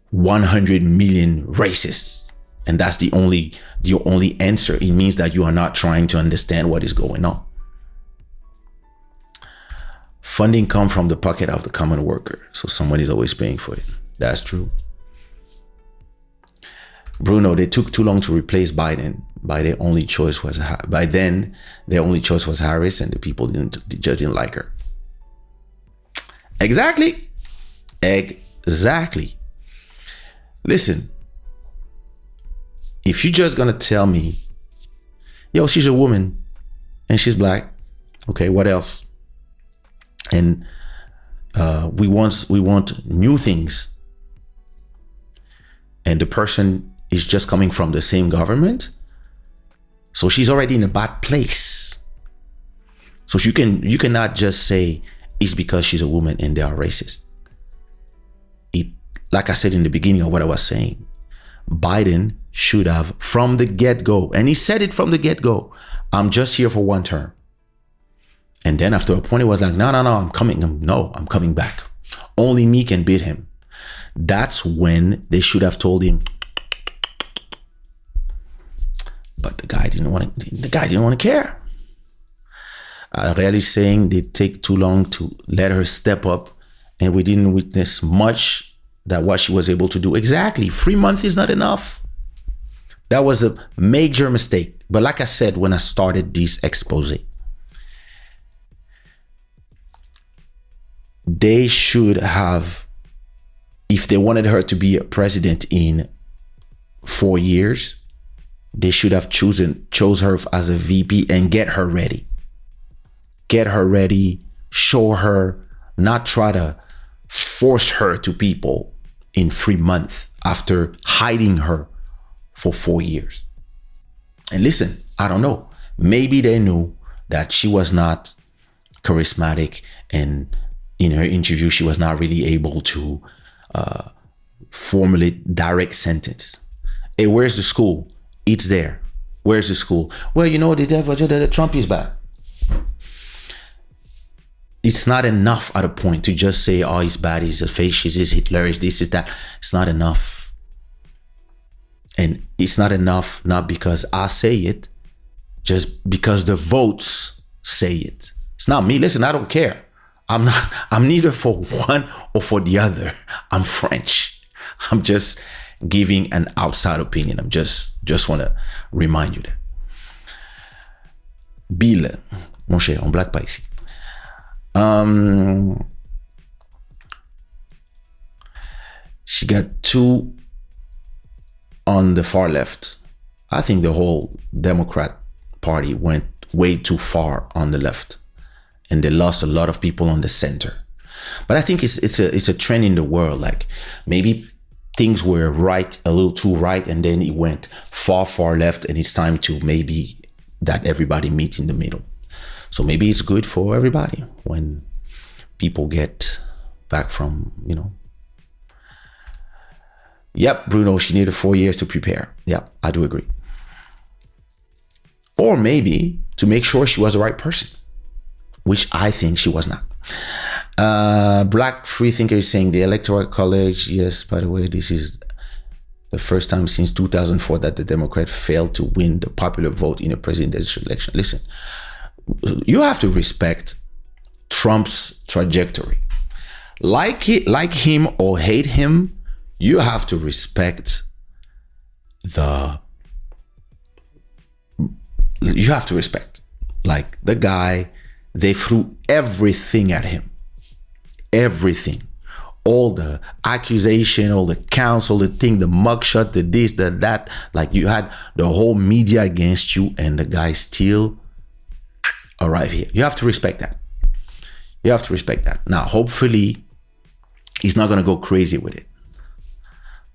100 million racists, and that's the only answer. It means that you are not trying to understand what is going on. Funding comes from the pocket of the common worker, so someone is always paying for it. That's true. Bruno, they took too long to replace Biden. By then, their only choice was Harris, and the people just didn't like her. Exactly. Listen, if you're just gonna tell me, yo, she's a woman and she's black, okay, what else? And we want new things, and the person is just coming from the same government, so she's already in a bad place. So you cannot just say it's because she's a woman and they are racist. Like I said in the beginning of what I was saying, Biden should have, from the get-go, and he said it from the get-go, I'm just here for one term. And then after a point, he was like, no, I'm coming back. Only me can beat him. That's when they should have told him. But the guy didn't want to care. Really saying they take too long to let her step up, and we didn't witness much that what she was able to do. Exactly. 3 months is not enough. That was a major mistake. But like I said, when I started this expose, they should have, if they wanted her to be a president in 4 years, they should have chose her as a VP and get her ready. Get her ready, show her, not try to force her to people in 3 months after hiding her for 4 years. And listen, I don't know. Maybe they knew that she was not charismatic, and in her interview, she was not really able to formulate direct sentence. Hey, where's the school? It's there. Where's the school? Well, you know, the Trump is back. It's not enough at a point to just say, oh, he's bad, he's a fascist, he's Hitler, he's this, is that. It's not enough. And it's not enough, not because I say it, just because the votes say it. It's not me. Listen, I don't care. I'm neither for one or for the other. I'm French. I'm just giving an outside opinion. I'm just want to remind you that. Bill, mon cher, on blague pas ici. She got 2 on the far left. I think the whole Democrat Party went way too far on the left, and they lost a lot of people on the center. But I think it's a trend in the world. Like maybe things were right, a little too right, and then it went far left, and it's time to maybe that everybody meets in the middle. So maybe it's good for everybody when people get back from, Yep, Bruno, she needed 4 years to prepare. Yeah, I do agree. Or maybe to make sure she was the right person, which I think she was not. Black Freethinker is saying the Electoral College. Yes, by the way, this is the first time since 2004 that the Democrat failed to win the popular vote in a presidential election. Listen, you have to respect Trump's trajectory. Like him or hate him, you have to respect like the guy. They threw everything at him. Everything. All the accusation, all the counts, all the thing, the mugshot, the this, the that. Like you had the whole media against you, and the guy still arrived here. You have to respect that. You have to respect that. Now, hopefully, he's not going to go crazy with it.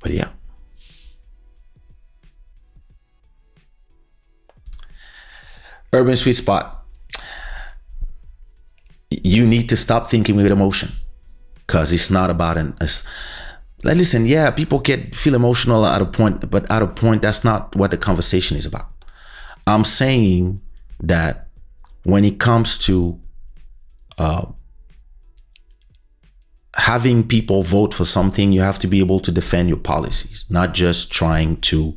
But yeah. Urban Sweet Spot. You need to stop thinking with emotion, because it's not about listen, yeah, people feel emotional at a point, but at a point, that's not what the conversation is about. I'm saying that when it comes to having people vote for something, you have to be able to defend your policies, not just trying to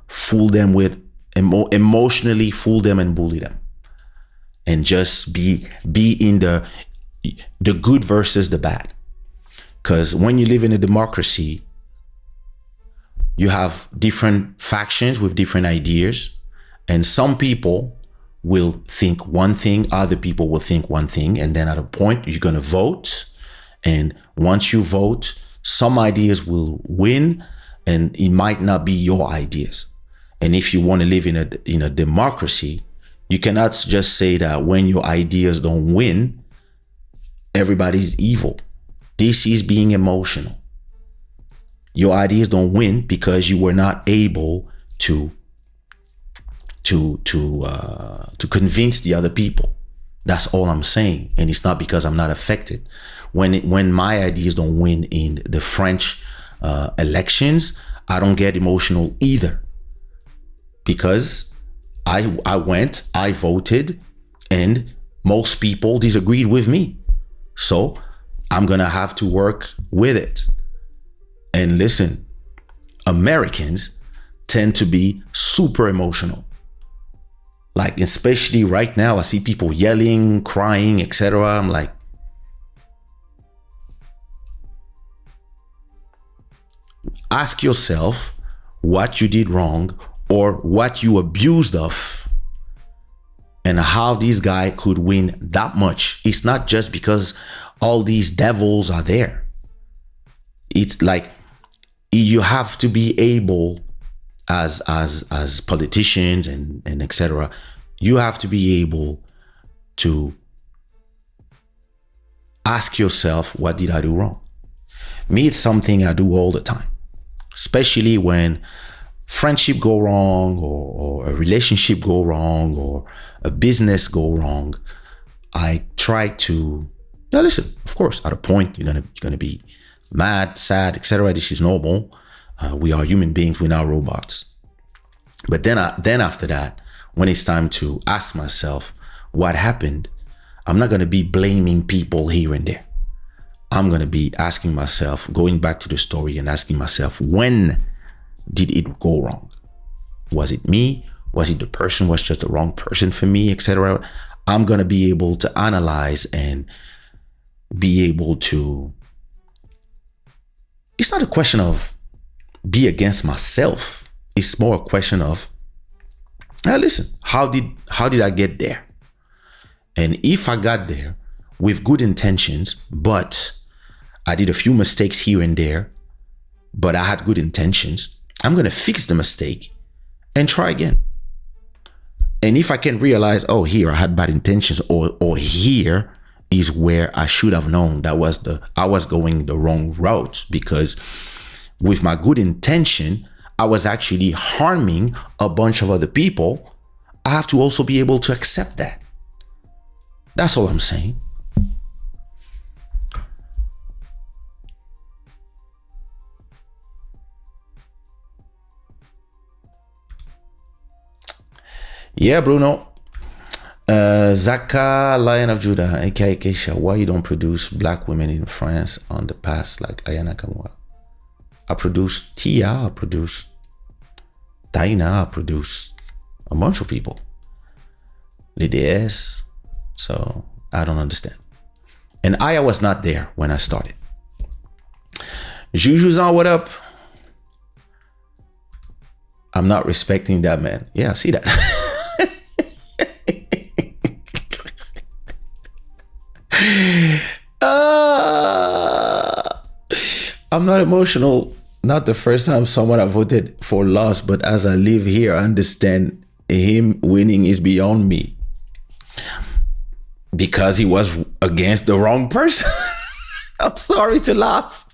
fool them with emotionally fool them and bully them, and just be in the good versus the bad. Because when you live in a democracy, you have different factions with different ideas, and some people will think one thing, other people will think one thing, and then at a point you're going to vote, and once you vote, some ideas will win, and it might not be your ideas. And if you want to live in a democracy, you cannot just say that when your ideas don't win, everybody's evil. This is being emotional. Your ideas don't win because you were not able to convince the other people. That's all I'm saying. And it's not because I'm not affected. When my ideas don't win in the French elections, I don't get emotional either, because I went, I voted, and most people disagreed with me. So I'm gonna have to work with it. And listen, Americans tend to be super emotional. Like, especially right now, I see people yelling, crying, etc. I'm like, ask yourself what you did wrong or what you abused of, and how this guy could win that much. It's not just because all these devils are there. It's like, you have to be able, as politicians and etc., you have to be able to ask yourself, what did I do wrong? Me, it's something I do all the time, especially when friendship go wrong, or a relationship go wrong, or a business go wrong. I try to, now listen, of course, at a point you're gonna be mad, sad, etc. This is normal. We are human beings, we're not robots. But then after that, when it's time to ask myself what happened, I'm not gonna be blaming people here and there. I'm gonna be asking myself, going back to the story and asking myself, when did it go wrong? Was it me? Was it the person was just the wrong person for me, etc.? I'm gonna be able to analyze and be able to, it's not a question of be against myself. It's more a question of, now listen, how did I get there? And if I got there with good intentions, but I did a few mistakes here and there, but I had good intentions, I'm gonna fix the mistake and try again. And if I can realize, oh, here I had bad intentions, or here is where I should have known I was going the wrong route, because with my good intention, I was actually harming a bunch of other people. I have to also be able to accept that. That's all I'm saying. Yeah, Bruno. Zaka, Lion of Judah, aka Kaysha, why you don't produce black women in France on the past like Ayana Kamwa? I produced Tia, I produced Taina, I produced a bunch of people. Lides. So I don't understand. And Aya was not there when I started. Jujuzan, what up? I'm not respecting that man. Yeah, I see that. I'm not emotional. Not the first time someone I voted for lost, but as I live here, I understand him winning is beyond me, because he was against the wrong person. I'm sorry to laugh.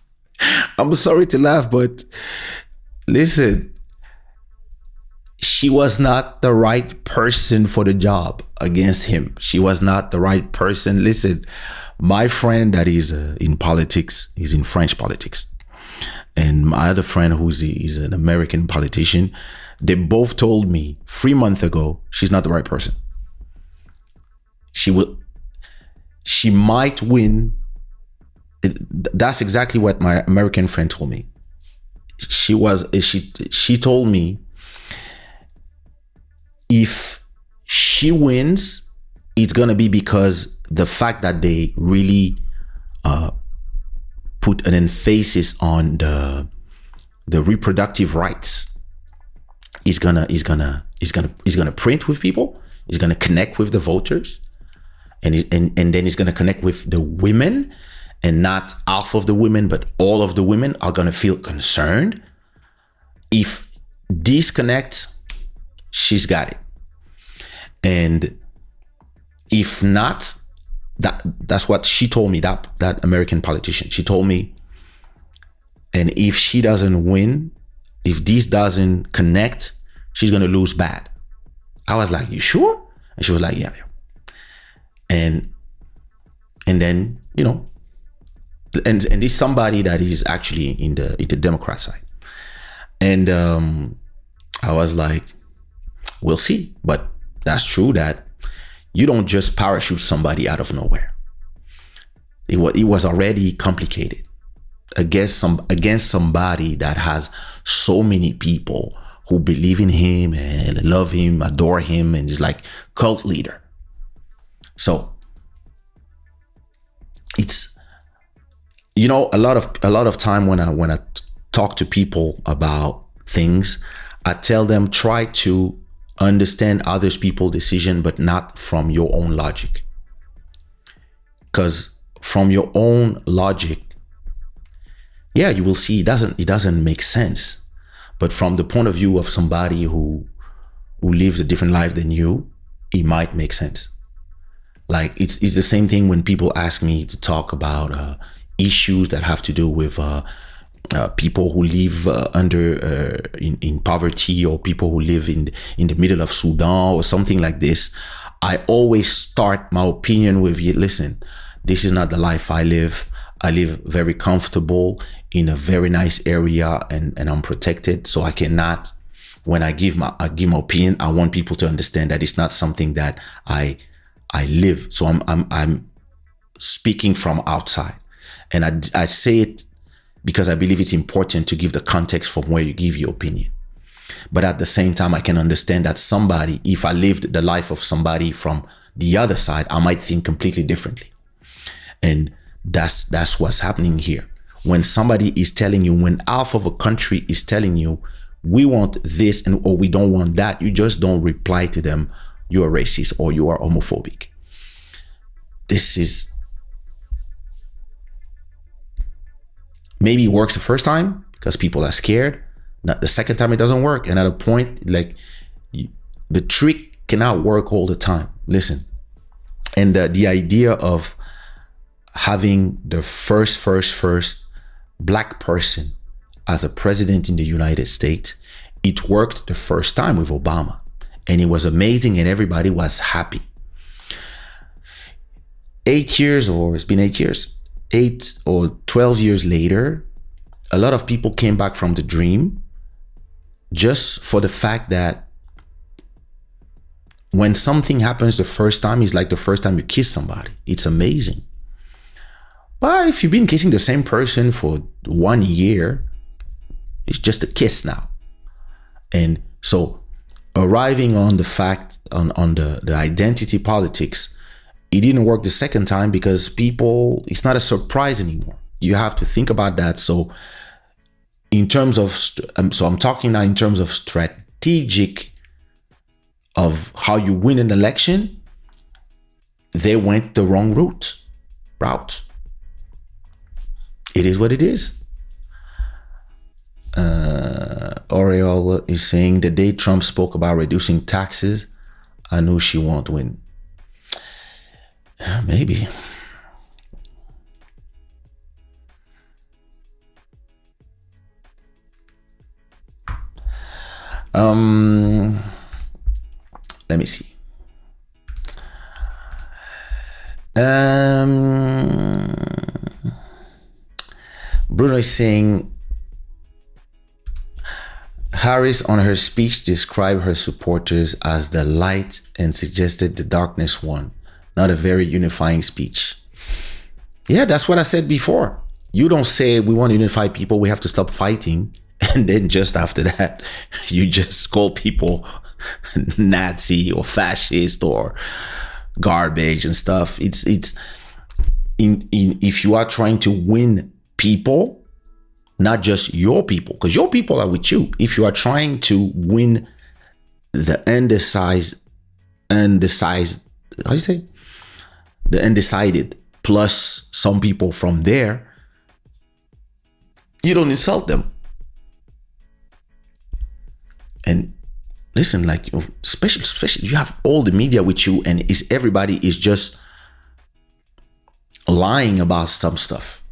But listen, she was not the right person for the job against him. She was not the right person. Listen, my friend that is in politics, he's in French politics, and my other friend is an American politician, they both told me 3 months ago, she's not the right person. She might win. That's exactly what my American friend told me. She told me, if she wins, it's gonna be because the fact that they really put an emphasis on the reproductive rights is gonna print with people. Is gonna connect with the voters, and then it's gonna connect with the women, and not half of the women, but all of the women are gonna feel concerned. If this connects, she's got it. And if not, that's what she told me, that American politician. She told me, and if she doesn't win, if this doesn't connect, she's gonna lose bad. I was like, you sure? And she was like, yeah. And then, you know, and this somebody that is actually in the Democrat side. And I was like, we'll see. But that's true that you don't just parachute somebody out of nowhere. It was already complicated against somebody that has so many people who believe in him and love him, adore him, and is like cult leader. So it's, you know, a lot of time when I talk to people about things, I tell them try to understand others people's decision, but not from your own logic. Because from your own logic, yeah, you will see it doesn't make sense. But from the point of view of somebody who lives a different life than you, it might make sense. Like it's the same thing when people ask me to talk about issues that have to do with people who live in poverty, or people who live in the middle of Sudan or something like this. I always start my opinion with, listen, this is not the life I live. I live very comfortable in a very nice area, and I'm protected. So I cannot, when I give my opinion, I want people to understand that it's not something that I live. So I'm speaking from outside, and I say it because I believe it's important to give the context from where you give your opinion. But at the same time, I can understand that somebody, if I lived the life of somebody from the other side, I might think completely differently. And that's what's happening here. When somebody is telling you, when half of a country is telling you, we want this or we don't want that, you just don't reply to them, you are racist or you are homophobic. This is, maybe it works the first time because people are scared. Not the second time it doesn't work. And at a point, like, the trick cannot work all the time. Listen, and the idea of having the first black person as a president in the United States, it worked the first time with Obama, and it was amazing, and everybody was happy. 8 years, or it's been 8 years, 8 or 12 years later, a lot of people came back from the dream just for the fact that when something happens the first time, it's like the first time you kiss somebody. It's amazing. But if you've been kissing the same person for 1 year, it's just a kiss now. And so arriving on the fact, on the identity politics, it didn't work the second time because people, it's not a surprise anymore. You have to think about that. So in terms of, so I'm talking now in terms of strategic of how you win an election, they went the wrong route. It is what it is. Oriole is saying, the day Trump spoke about reducing taxes, I knew she won't win. Maybe. Let me see. Bruno is saying, Harris on her speech described her supporters as the light and suggested the darkness won. Not a very unifying speech. Yeah, that's what I said before. You don't say we want to unify people, we have to stop fighting. And then just after that, you just call people Nazi or fascist or garbage and stuff. It's if you are trying to win people, not just your people, because your people are with you. If you are trying to win the undecided, how do you say? The undecided plus some people from there, you don't insult them. And listen, like, especially you have all the media with you, and everybody is just lying about some stuff.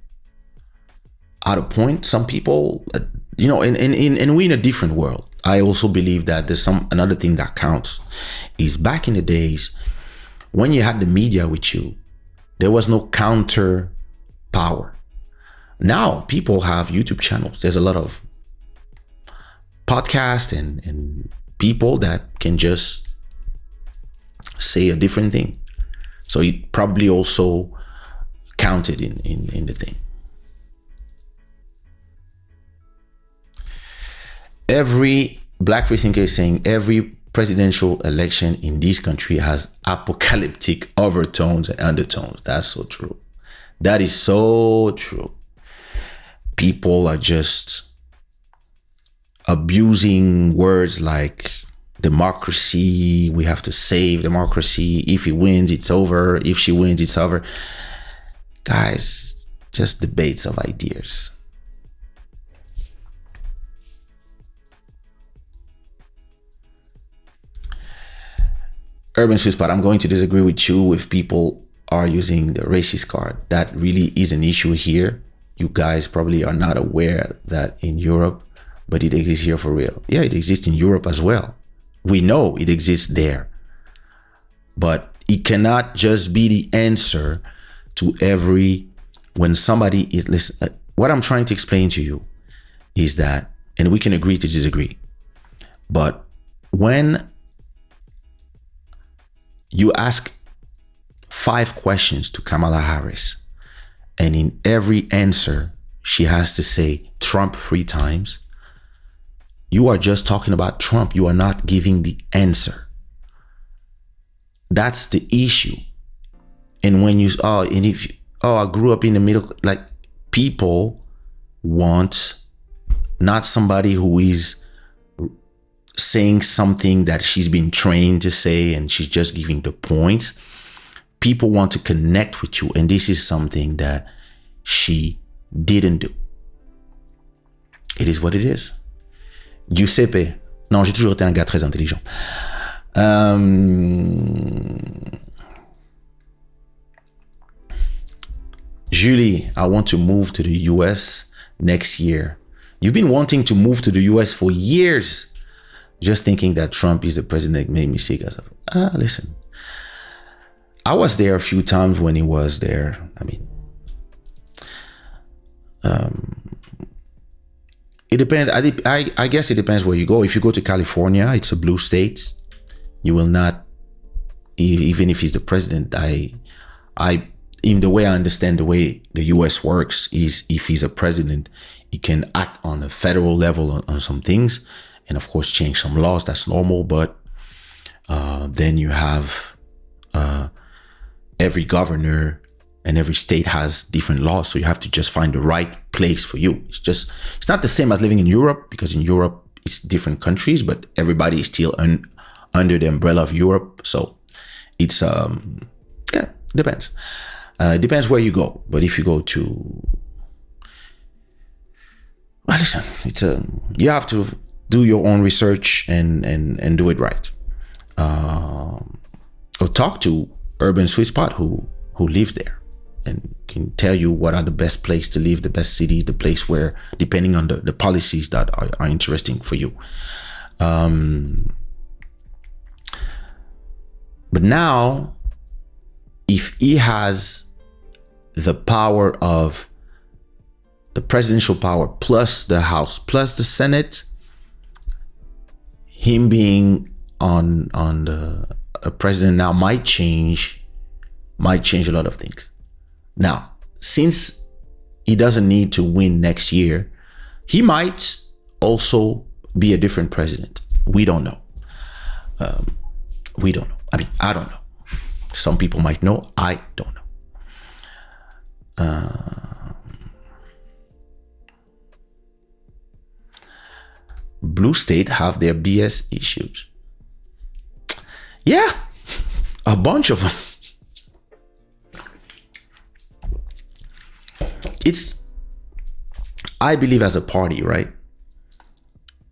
At a point, some people, and we're in a different world. I also believe that there's another thing that counts is back in the days when you had the media with you, there was no counter power. Now people have YouTube channels. There's a lot of podcasts and people that can just say a different thing. So it probably also counted in the thing. Every Black free thinker is saying every presidential election in this country has apocalyptic overtones and undertones. That's so true. That is so true. People are just abusing words like democracy. We have to save democracy. If he wins, it's over. If she wins, it's over. Guys, just debates of ideas. Urban Swiss Spot, I'm going to disagree with you if people are using the racist card. That really is an issue here. You guys probably are not aware that in Europe, but it exists here for real. Yeah, it exists in Europe as well. We know it exists there. But it cannot just be the answer to when somebody is, listen, what I'm trying to explain to you is that, and we can agree to disagree, but when you ask 5 questions to Kamala Harris, and in every answer, she has to say Trump 3 times, you are just talking about Trump. You are not giving the answer. That's the issue. And when you, I grew up in the middle, like, people want not somebody who is saying something that she's been trained to say and she's just giving the points. People want to connect with you, and this is something that she didn't do. It is what it is. Giuseppe, non, j'ai toujours été un gars très intelligent. Julie, I want to move to the US next year. You've been wanting to move to the US for years. Just thinking that Trump is the president made me sick. I said, listen, I was there a few times when he was there. I mean, it depends. I guess it depends where you go. If you go to California, it's a blue state. You will not, even if he's the president, in the way I understand the way the US works is if he's a president, he can act on a federal level on some things. And of course, change some laws. That's normal. But then you have every governor and every state has different laws. So you have to just find the right place for you. It's not the same as living in Europe, because in Europe, it's different countries, but everybody is still under the umbrella of Europe. So it's, depends. It depends where you go. But if you go to, well, listen, you have to do your own research and do it right. Or talk to Urban Sweet Spot who lives there and can tell you what are the best place to live, the best city, the place where, depending on the policies that are interesting for you. But now, if he has the power of the presidential power plus the House plus the Senate, him being on a president now might change a lot of things. Now, since he doesn't need to win next year, he might also be a different president. We don't know. We don't know. I mean, I don't know. Some people might know. I don't know. Blue state have their BS issues. Yeah, a bunch of them. I believe as a party, right?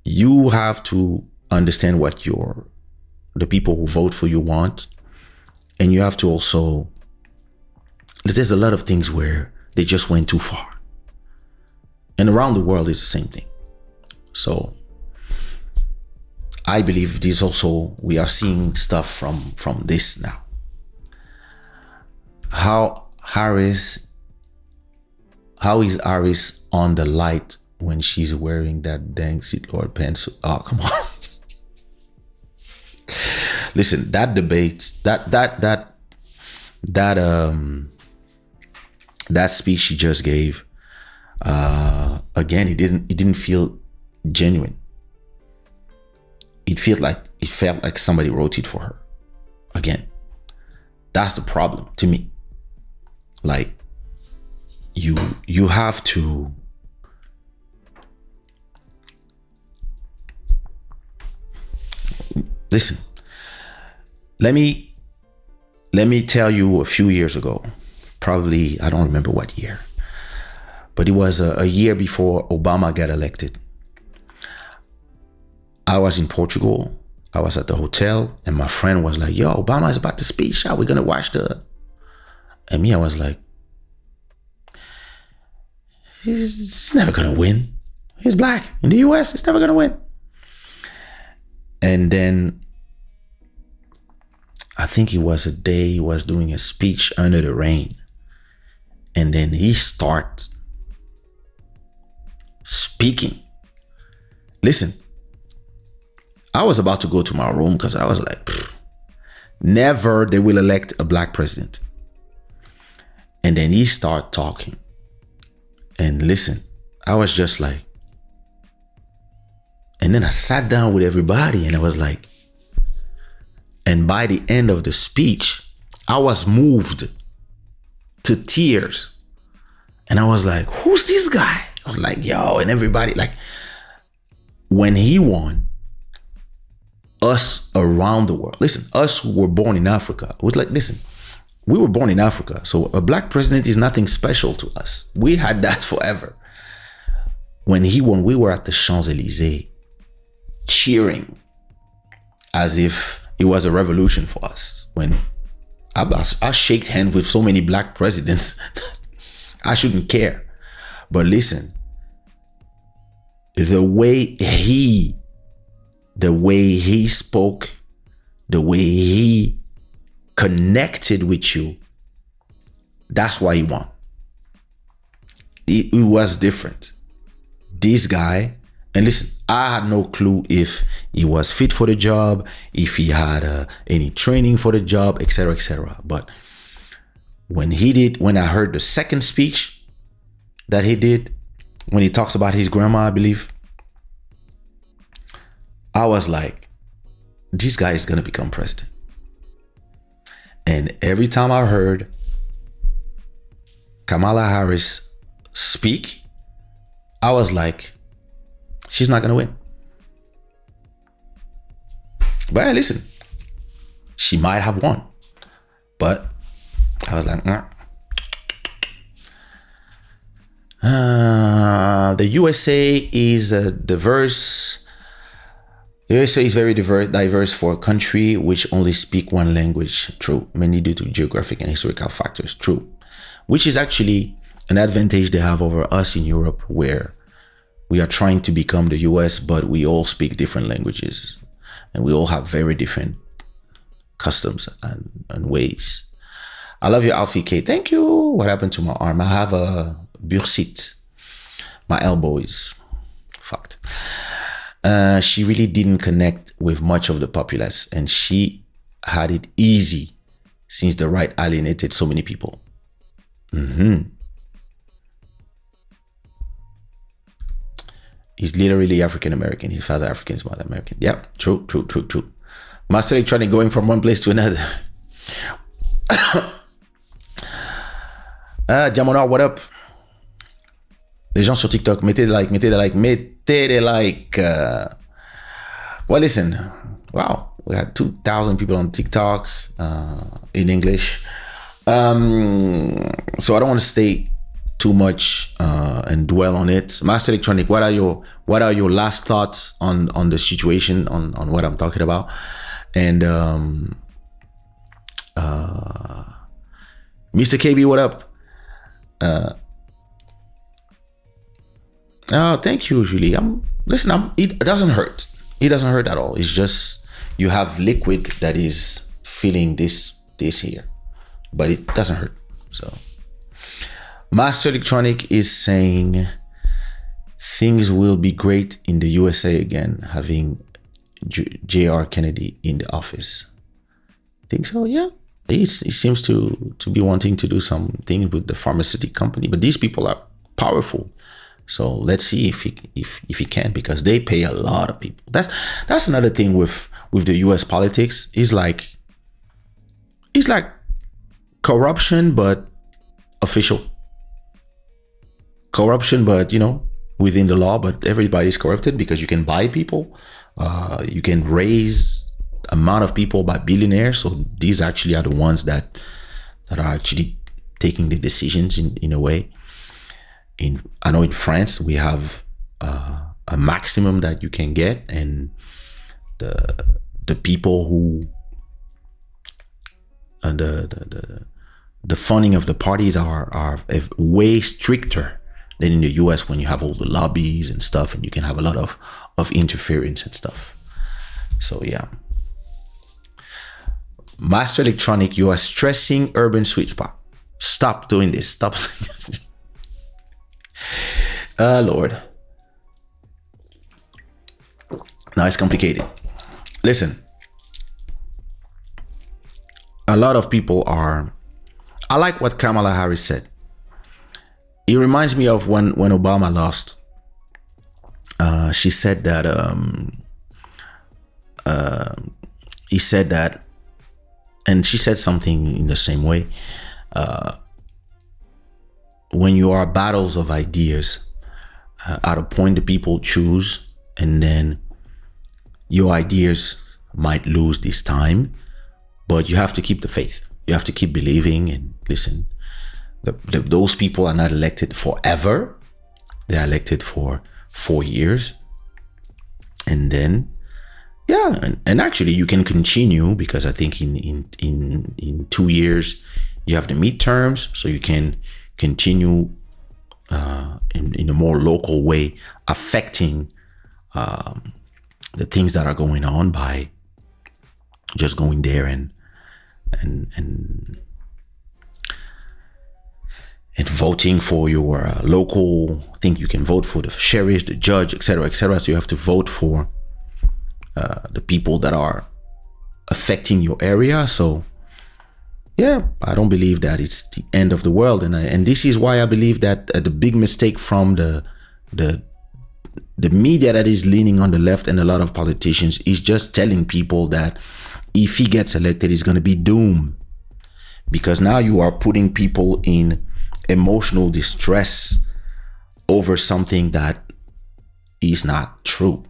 You have to understand what the people who vote for you want. And you have to also, there's a lot of things where they just went too far. And around the world is the same thing. So I believe this also, we are seeing stuff from this now. How is Harris on the light when she's wearing that dang Sith Lord pants. Oh, come on. Listen, that debate, that speech she just gave, again, it didn't feel genuine. It felt like somebody wrote it for her. Again, that's the problem to me. Like, you have to listen. Let me tell you, a few years ago, probably, I don't remember what year, but it was a year before Obama got elected. I was in Portugal. I was at the hotel, and my friend was like, yo, Obama is about to speak. How we gonna watch the... And me, I was like, he's never gonna win. He's black in the US. He's never gonna win. And then I think it was a day he was doing a speech under the rain. And then he starts speaking. Listen, I was about to go to my room because I was like, never they will elect a black president. And then he started talking. And listen, I was just like, and then I sat down with everybody and I was like, and by the end of the speech, I was moved to tears. And I was like, who's this guy? I was like, yo, and everybody, like, when he won, us around the world, listen, us who were born in Africa, was like, listen, we were born in Africa, so a black president is nothing special to us. We had that forever. When he won, we were at the Champs-Élysées cheering as if it was a revolution for us. When I shaked hands with so many black presidents, I shouldn't care. But listen, the way he spoke, the way he connected with you, that's why he won. It was different. This guy, and listen, I had no clue if he was fit for the job, if he had any training for the job, etc., etc. But when I heard the second speech that he did, when he talks about his grandma, I believe, I was like, this guy is gonna become president. And every time I heard Kamala Harris speak, I was like, she's not gonna win. But listen, she might have won. But I was like, the USA is diverse. The USA is very diverse for a country which only speak one language. True. Mainly due to geographic and historical factors. True. Which is actually an advantage they have over us in Europe, where we are trying to become the US, but we all speak different languages. And we all have very different customs and ways. I love your outfit, Kate. Thank you. What happened to my arm? I have a bursite. My elbow is fucked. She really didn't connect with much of the populace, and she had it easy since the right alienated so many people. He's literally African American. His father African, his mother American. Yep, true. Master Electronic going from one place to another. Diamondor, what up? Les gens sur TikTok, mettez des likes. Well, listen, wow, we had 2,000 people on TikTok in English. So I don't want to stay too much and dwell on it. Master Electronic, what are your last thoughts on the situation, on what I'm talking about? And Mr. KB, what up? Oh, thank you, Julie. It doesn't hurt. It doesn't hurt at all. It's just you have liquid that is feeling this here, but it doesn't hurt. So Master Electronic is saying things will be great in the USA again, having J.R. Kennedy in the office. Think so? Yeah. He seems to be wanting to do some things with the pharmaceutical company, but these people are powerful. So let's see if he can, because they pay a lot of people. That's another thing with the US politics. It's like corruption, but official. Corruption, but within the law, but everybody's corrupted because you can buy people. You can raise amount of people by billionaires. So these actually are the ones that are actually taking the decisions in a way. I know in France we have a maximum that you can get, and the people who the funding of the parties are way stricter than in the US, when you have all the lobbies and stuff, and you can have a lot of interference and stuff. So yeah. Master Electronic, you are stressing urban sweet spot. Stop doing this. Stop saying this. Lord. Now it's complicated. Listen. A lot of people I like what Kamala Harris said. It reminds me of when Obama lost. She said that he said that, and she said something in the same way. When you are battles of ideas, at a point the people choose, and then your ideas might lose this time, but you have to keep the faith. You have to keep believing. And listen, those people are not elected forever. They're elected for 4 years. And then, yeah, and actually you can continue, because I think in 2 years you have the midterms, so you can continue in a more local way, affecting the things that are going on by just going there and voting for your local. I think you can vote for the sheriff, the judge, etc., etc. So you have to vote for the people that are affecting your area. So yeah, I don't believe that it's the end of the world, and this is why I believe that the big mistake from the media that is leaning on the left and a lot of politicians is just telling people that if he gets elected, he's going to be doomed, because now you are putting people in emotional distress over something that is not true.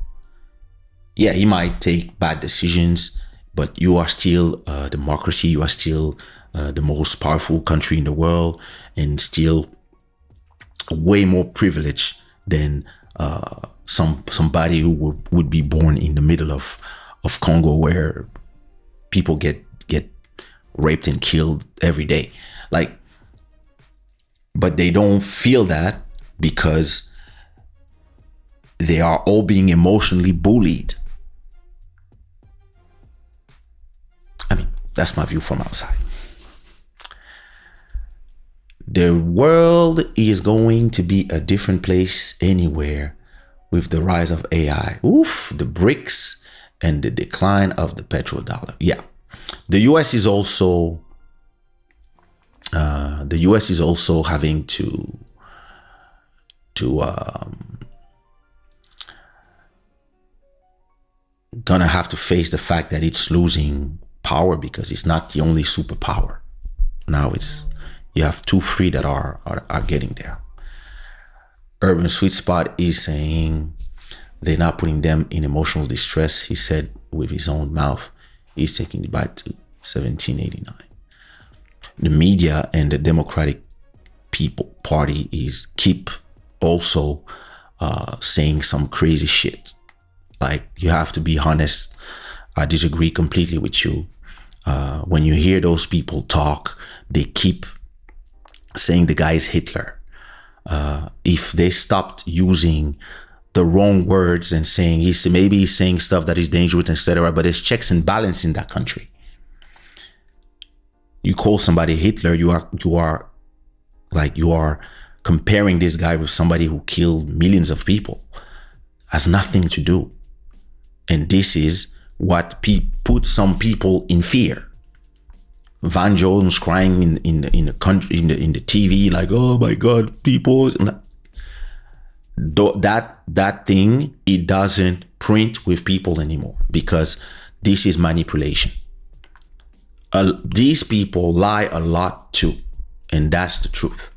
Yeah, he might take bad decisions, but you are still a democracy. You are still the most powerful country in the world, and still way more privileged than somebody who would be born in the middle of Congo, where people get raped and killed every day. But they don't feel that because they are all being emotionally bullied. I mean, that's my view from outside. The world is going to be a different place anywhere with the rise of AI. Oof, the BRICS and the decline of the petrodollar. Yeah, the US is also having to gonna have to face the fact that it's losing power, because it's not the only superpower. Now you have 2, 3 that are getting there. Urban Sweet Spot is saying they're not putting them in emotional distress. He said with his own mouth, he's taking it back to 1789. The media and the Democratic Party keep also saying some crazy shit. Like, you have to be honest. I disagree completely with you. When you hear those people talk, they keep saying the guy is Hitler. If they stopped using the wrong words and saying maybe he's saying stuff that is dangerous, etc., but there's checks and balance in that country. You call somebody Hitler, you are comparing this guy with somebody who killed millions of people has nothing to do. And this is what put some people in fear. Van Jones crying in the country, in the TV, like, oh my God, people. That thing, it doesn't print with people anymore, because this is manipulation. These people lie a lot too, and that's the truth.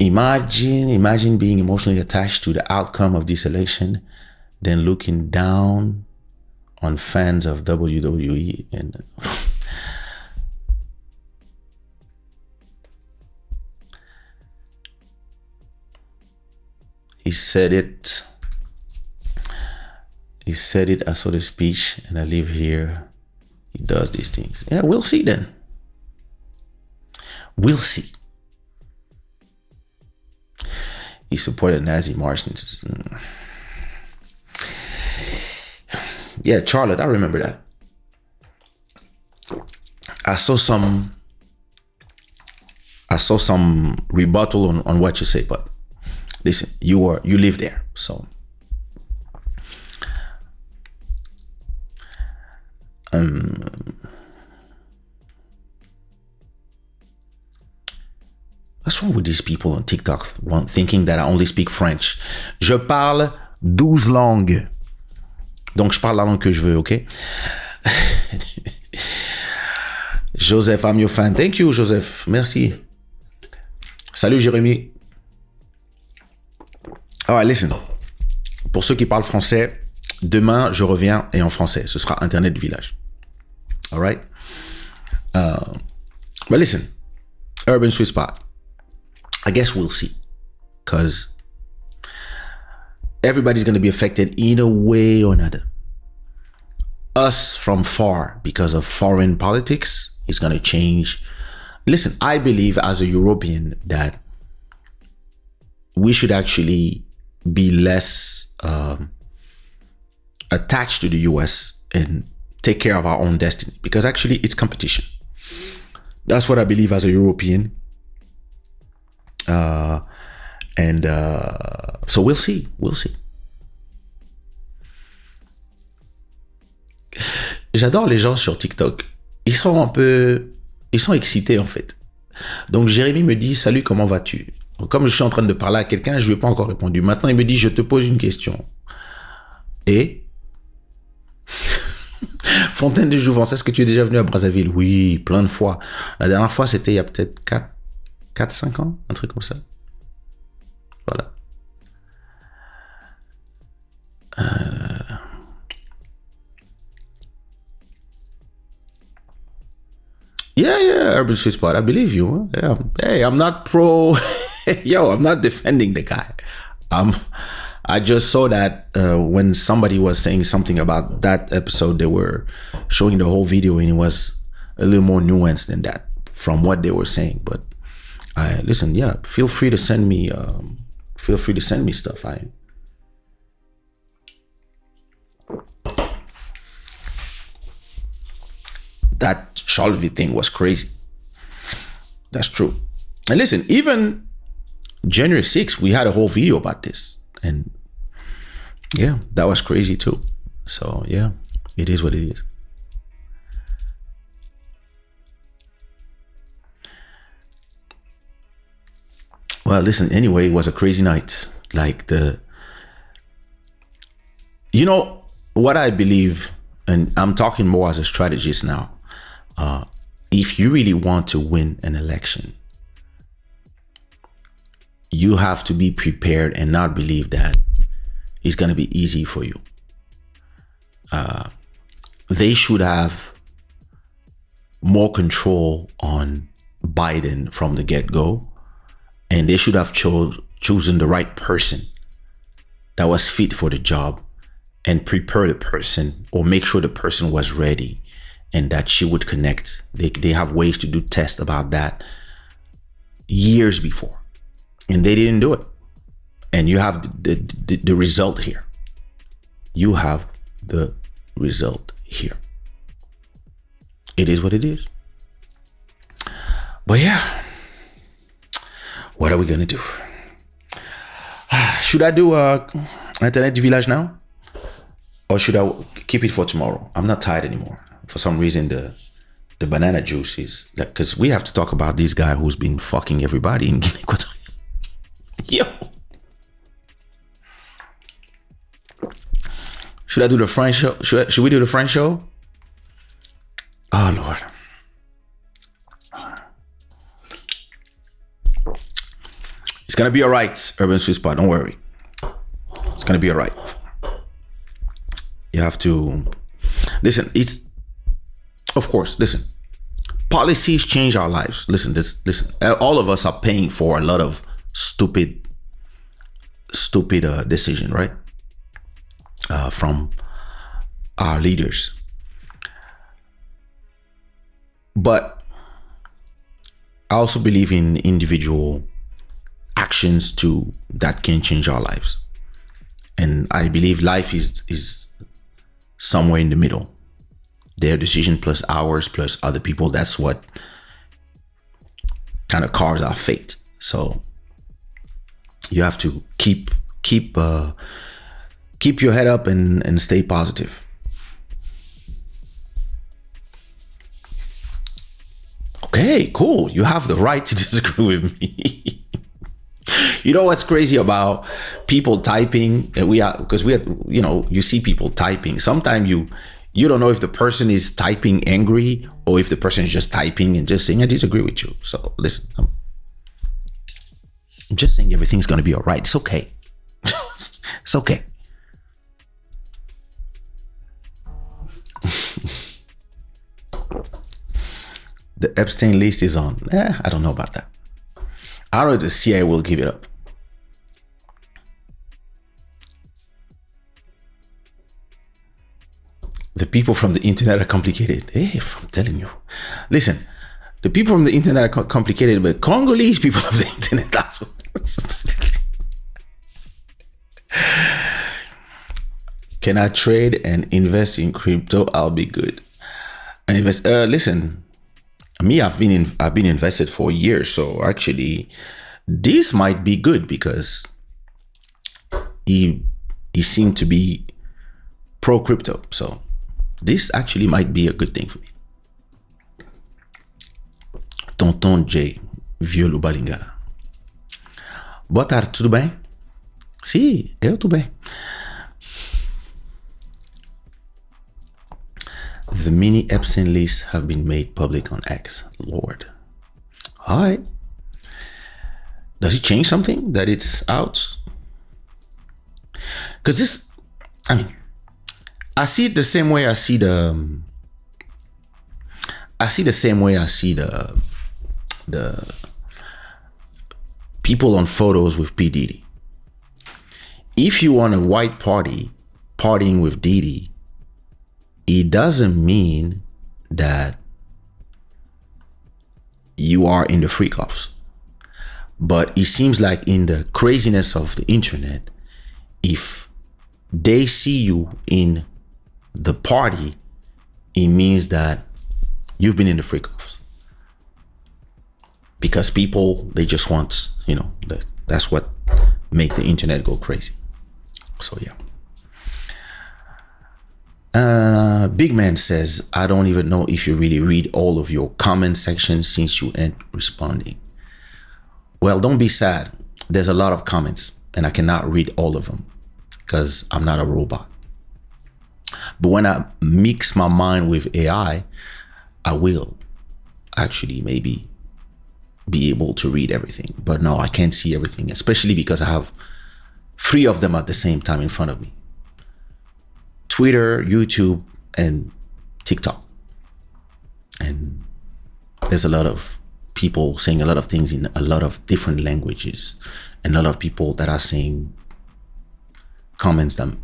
Imagine being emotionally attached to the outcome of this election, then looking down on fans of WWE and He said it. I saw the speech and I live here. He does these things. Yeah, we'll see then. We'll see. He supported Nazi Martians. Yeah, Charlotte, I remember that. I saw some rebuttal on what you say, but listen, you live there, so what's wrong with these people on TikTok thinking that I only speak French? Je parle 12 langues. Donc je parle la langue que je veux, okay? Joseph, I'm your fan. Thank you, Joseph. Merci. Salut, Jérémy. Alright, listen. Pour ceux qui parlent français, demain, je reviens et en français. Ce sera Internet du village. Alright? But listen. Urban Sweet Spot. I guess we'll see. Because everybody's going to be affected in a way or another. Us from far, because of foreign politics, is going to change. Listen, I believe as a European that we should actually be less attached to the US and take care of our own destiny, because actually it's competition. That's what I believe as a European. So we'll see. J'adore les gens sur TikTok. Ils sont excités en fait. Donc Jérémy me dit, salut, comment vas-tu? Comme je suis en train de parler à quelqu'un, je lui ai pas encore répondu. Maintenant, il me dit, je te pose une question. Et Fontaine de Jouvence, est-ce que tu es déjà venu à Brazzaville? Oui, plein de fois. La dernière fois, c'était il y a peut-être 4-5 ans, un truc comme ça. Voilà. Yeah, Urban Sweet Spot, I believe you. Yeah. Hey, I'm not pro... Yo, I'm not defending the guy. I just saw that when somebody was saying something about that episode, they were showing the whole video and it was a little more nuanced than that from what they were saying. But listen, yeah, feel free to send me stuff. That Shalvi thing was crazy. That's true. And listen, even January 6th, we had a whole video about this. And yeah, that was crazy too. So yeah, it is what it is. Well, listen, anyway, it was a crazy night. Like you know what I believe, and I'm talking more as a strategist now. If you really want to win an election, you have to be prepared and not believe that it's going to be easy for you. They should have more control on Biden from the get-go, and they should have chosen the right person that was fit for the job and prepare the person, or make sure the person was ready and that she would connect. They have ways to do tests about that years before. And they didn't do it. And you have the result here. You have the result here. It is what it is. But yeah, What are we gonna do? Should I do Internet du Village now? Or should I keep it for tomorrow? I'm not tired anymore. For some reason, the banana juice is... Because we have to talk about this guy who's been fucking everybody in Guinea Equatorial. Yo! Should I do the French show? Should we do the French show? Oh, Lord. It's going to be all right, Urban Sweet Spot. Don't worry. It's going to be all right. You have to... Listen, it's... Of course, listen. Policies change our lives. Listen. All of us are paying for a lot of stupid decision, right? From our leaders. But I also believe in individual actions too that can change our lives. And I believe life is somewhere in the middle. Their decision plus ours plus other people, that's what kind of carves our fate. So you have to keep your head up and stay positive. Okay, cool. You have the right to disagree with me. You know what's crazy about people typing? Because you see people typing. Sometimes you don't know if the person is typing angry or if the person is just typing and just saying, I disagree with you. So listen, I'm just saying everything's going to be all right. It's okay. It's okay. The Epstein list is on. I don't know about that. I don't know if the CIA will give it up. The people from the internet are complicated. Hey, I'm telling you. Listen, the people from the internet are complicated, but Congolese people of the internet, that's what. Can I trade and invest in crypto? I'll be good. And invest. Listen, me, I've been invested for years, so actually, this might be good because he seemed to be pro crypto. So this actually might be a good thing for me. Tonton J, Violo Balingara. Boa tarde, tudo bem? Sim, eu tô bem. The mini Epstein lists have been made public on X. Lord. All right. Does it change something that it's out? Because this, I see it the same way I see the people on photos with P. Diddy. If you want a white party partying with Diddy, it doesn't mean that you are in the freak offs. But it seems like in the craziness of the internet, if they see you in the party, it means that you've been in the freak offs. Because people, they just want, that's what make the internet go crazy. So yeah. Big Man says, I don't even know if you really read all of your comment section since you ain't responding. Well, don't be sad. There's a lot of comments and I cannot read all of them because I'm not a robot. But when I mix my mind with AI, I will actually maybe be able to read everything. But no, I can't see everything, especially because I have 3 of them at the same time in front of me. Twitter, YouTube, and TikTok. And there's a lot of people saying a lot of things in a lot of different languages. And a lot of people that are saying comments that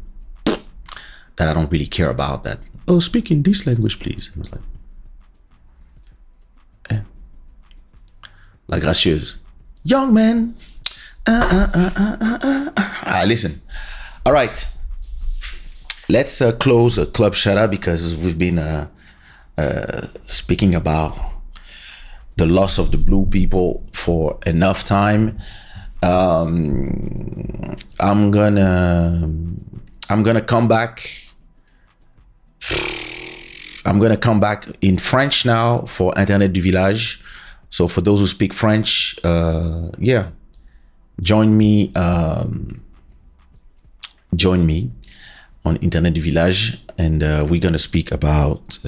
I don't really care about, that, oh, speak in this language, please. I was like, La gracieuse. Young man. Listen. All right. Let's close Club Shada because we've been speaking about the loss of the blue people for for enough time. I'm gonna come back. I'm gonna come back in French now for Internet du Village. So for those who speak French, yeah, join me on Internet du Village, and we're gonna speak about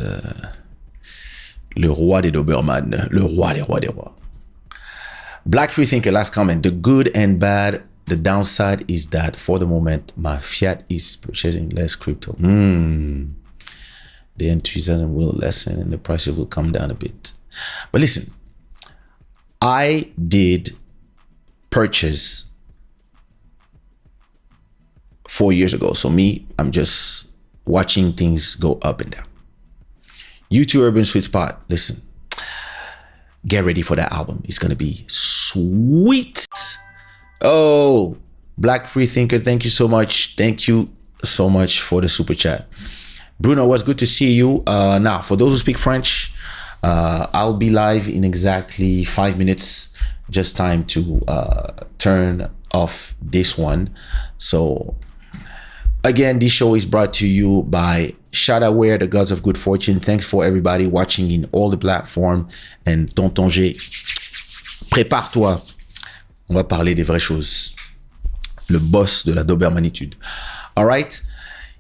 le roi des Doberman, le roi des rois des rois. Black Free Thinker, last comment. The good and bad, the downside is that for the moment, my fiat is purchasing less crypto. The enthusiasm will lessen and the prices will come down a bit. But listen, I did purchase 4 years ago. So me, I'm just watching things go up and down. U2 Urban Sweet Spot, listen. Get ready for that album. It's gonna be sweet. Oh, Black Free Thinker, thank you so much. Thank you so much for the super chat. Bruno, was good to see you. Now, for those who speak French, I'll be live in exactly 5 minutes. Just time to turn off this one. So, again, this show is brought to you by Shada, the gods of good fortune. Thanks for everybody watching in all the platforms. And Tonton G, prépare-toi. On va parler des vraies choses. Le boss de la Dobermanitude. All right?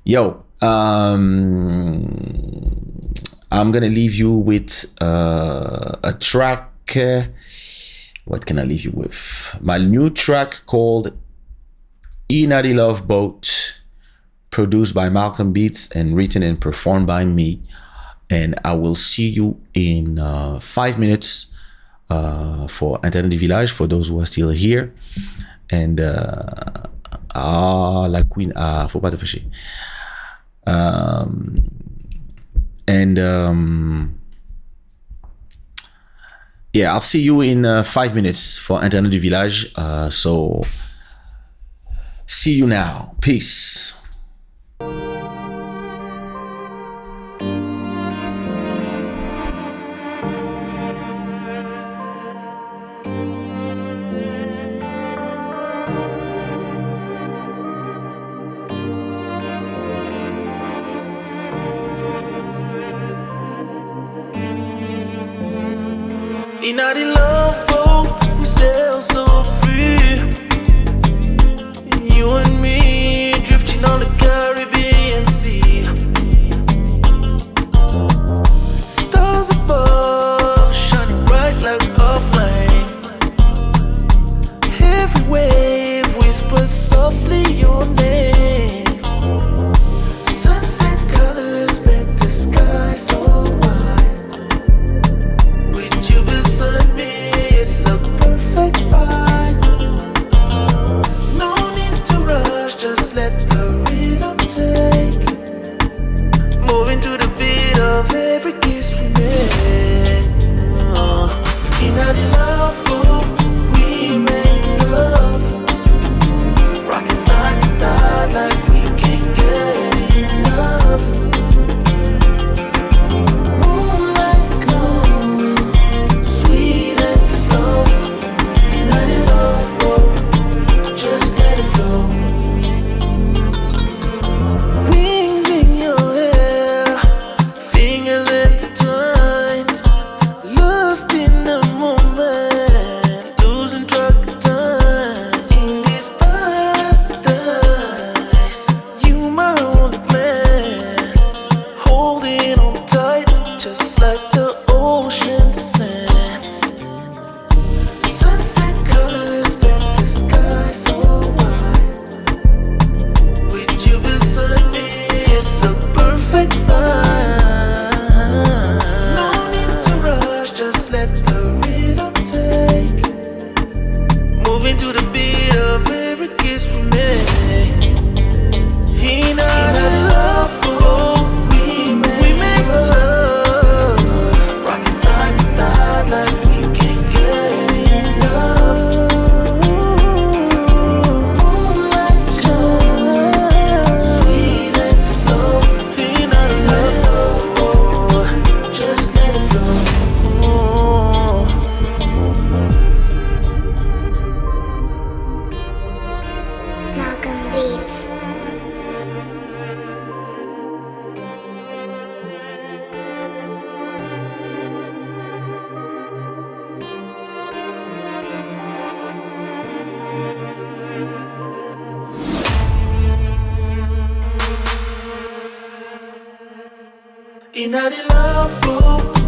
Yo, I'm going to leave you with a track. What can I leave you with? My new track called Inari Love Boat, produced by Malcolm Beats and written and performed by me. And I will see you in 5 minutes for Internet du Village, for those who are still here. And la queen, faut pas te fâcher. Yeah, I'll see you in 5 minutes for Internet du Village. So see you now. Peace. In the love boat, we sail so free. You and me drifting on the Caribbean Sea. Stars above, shining bright like a flame. Every wave whispers softly your name. Sunset colors make the sky so wide. With you beside me, In the love boat,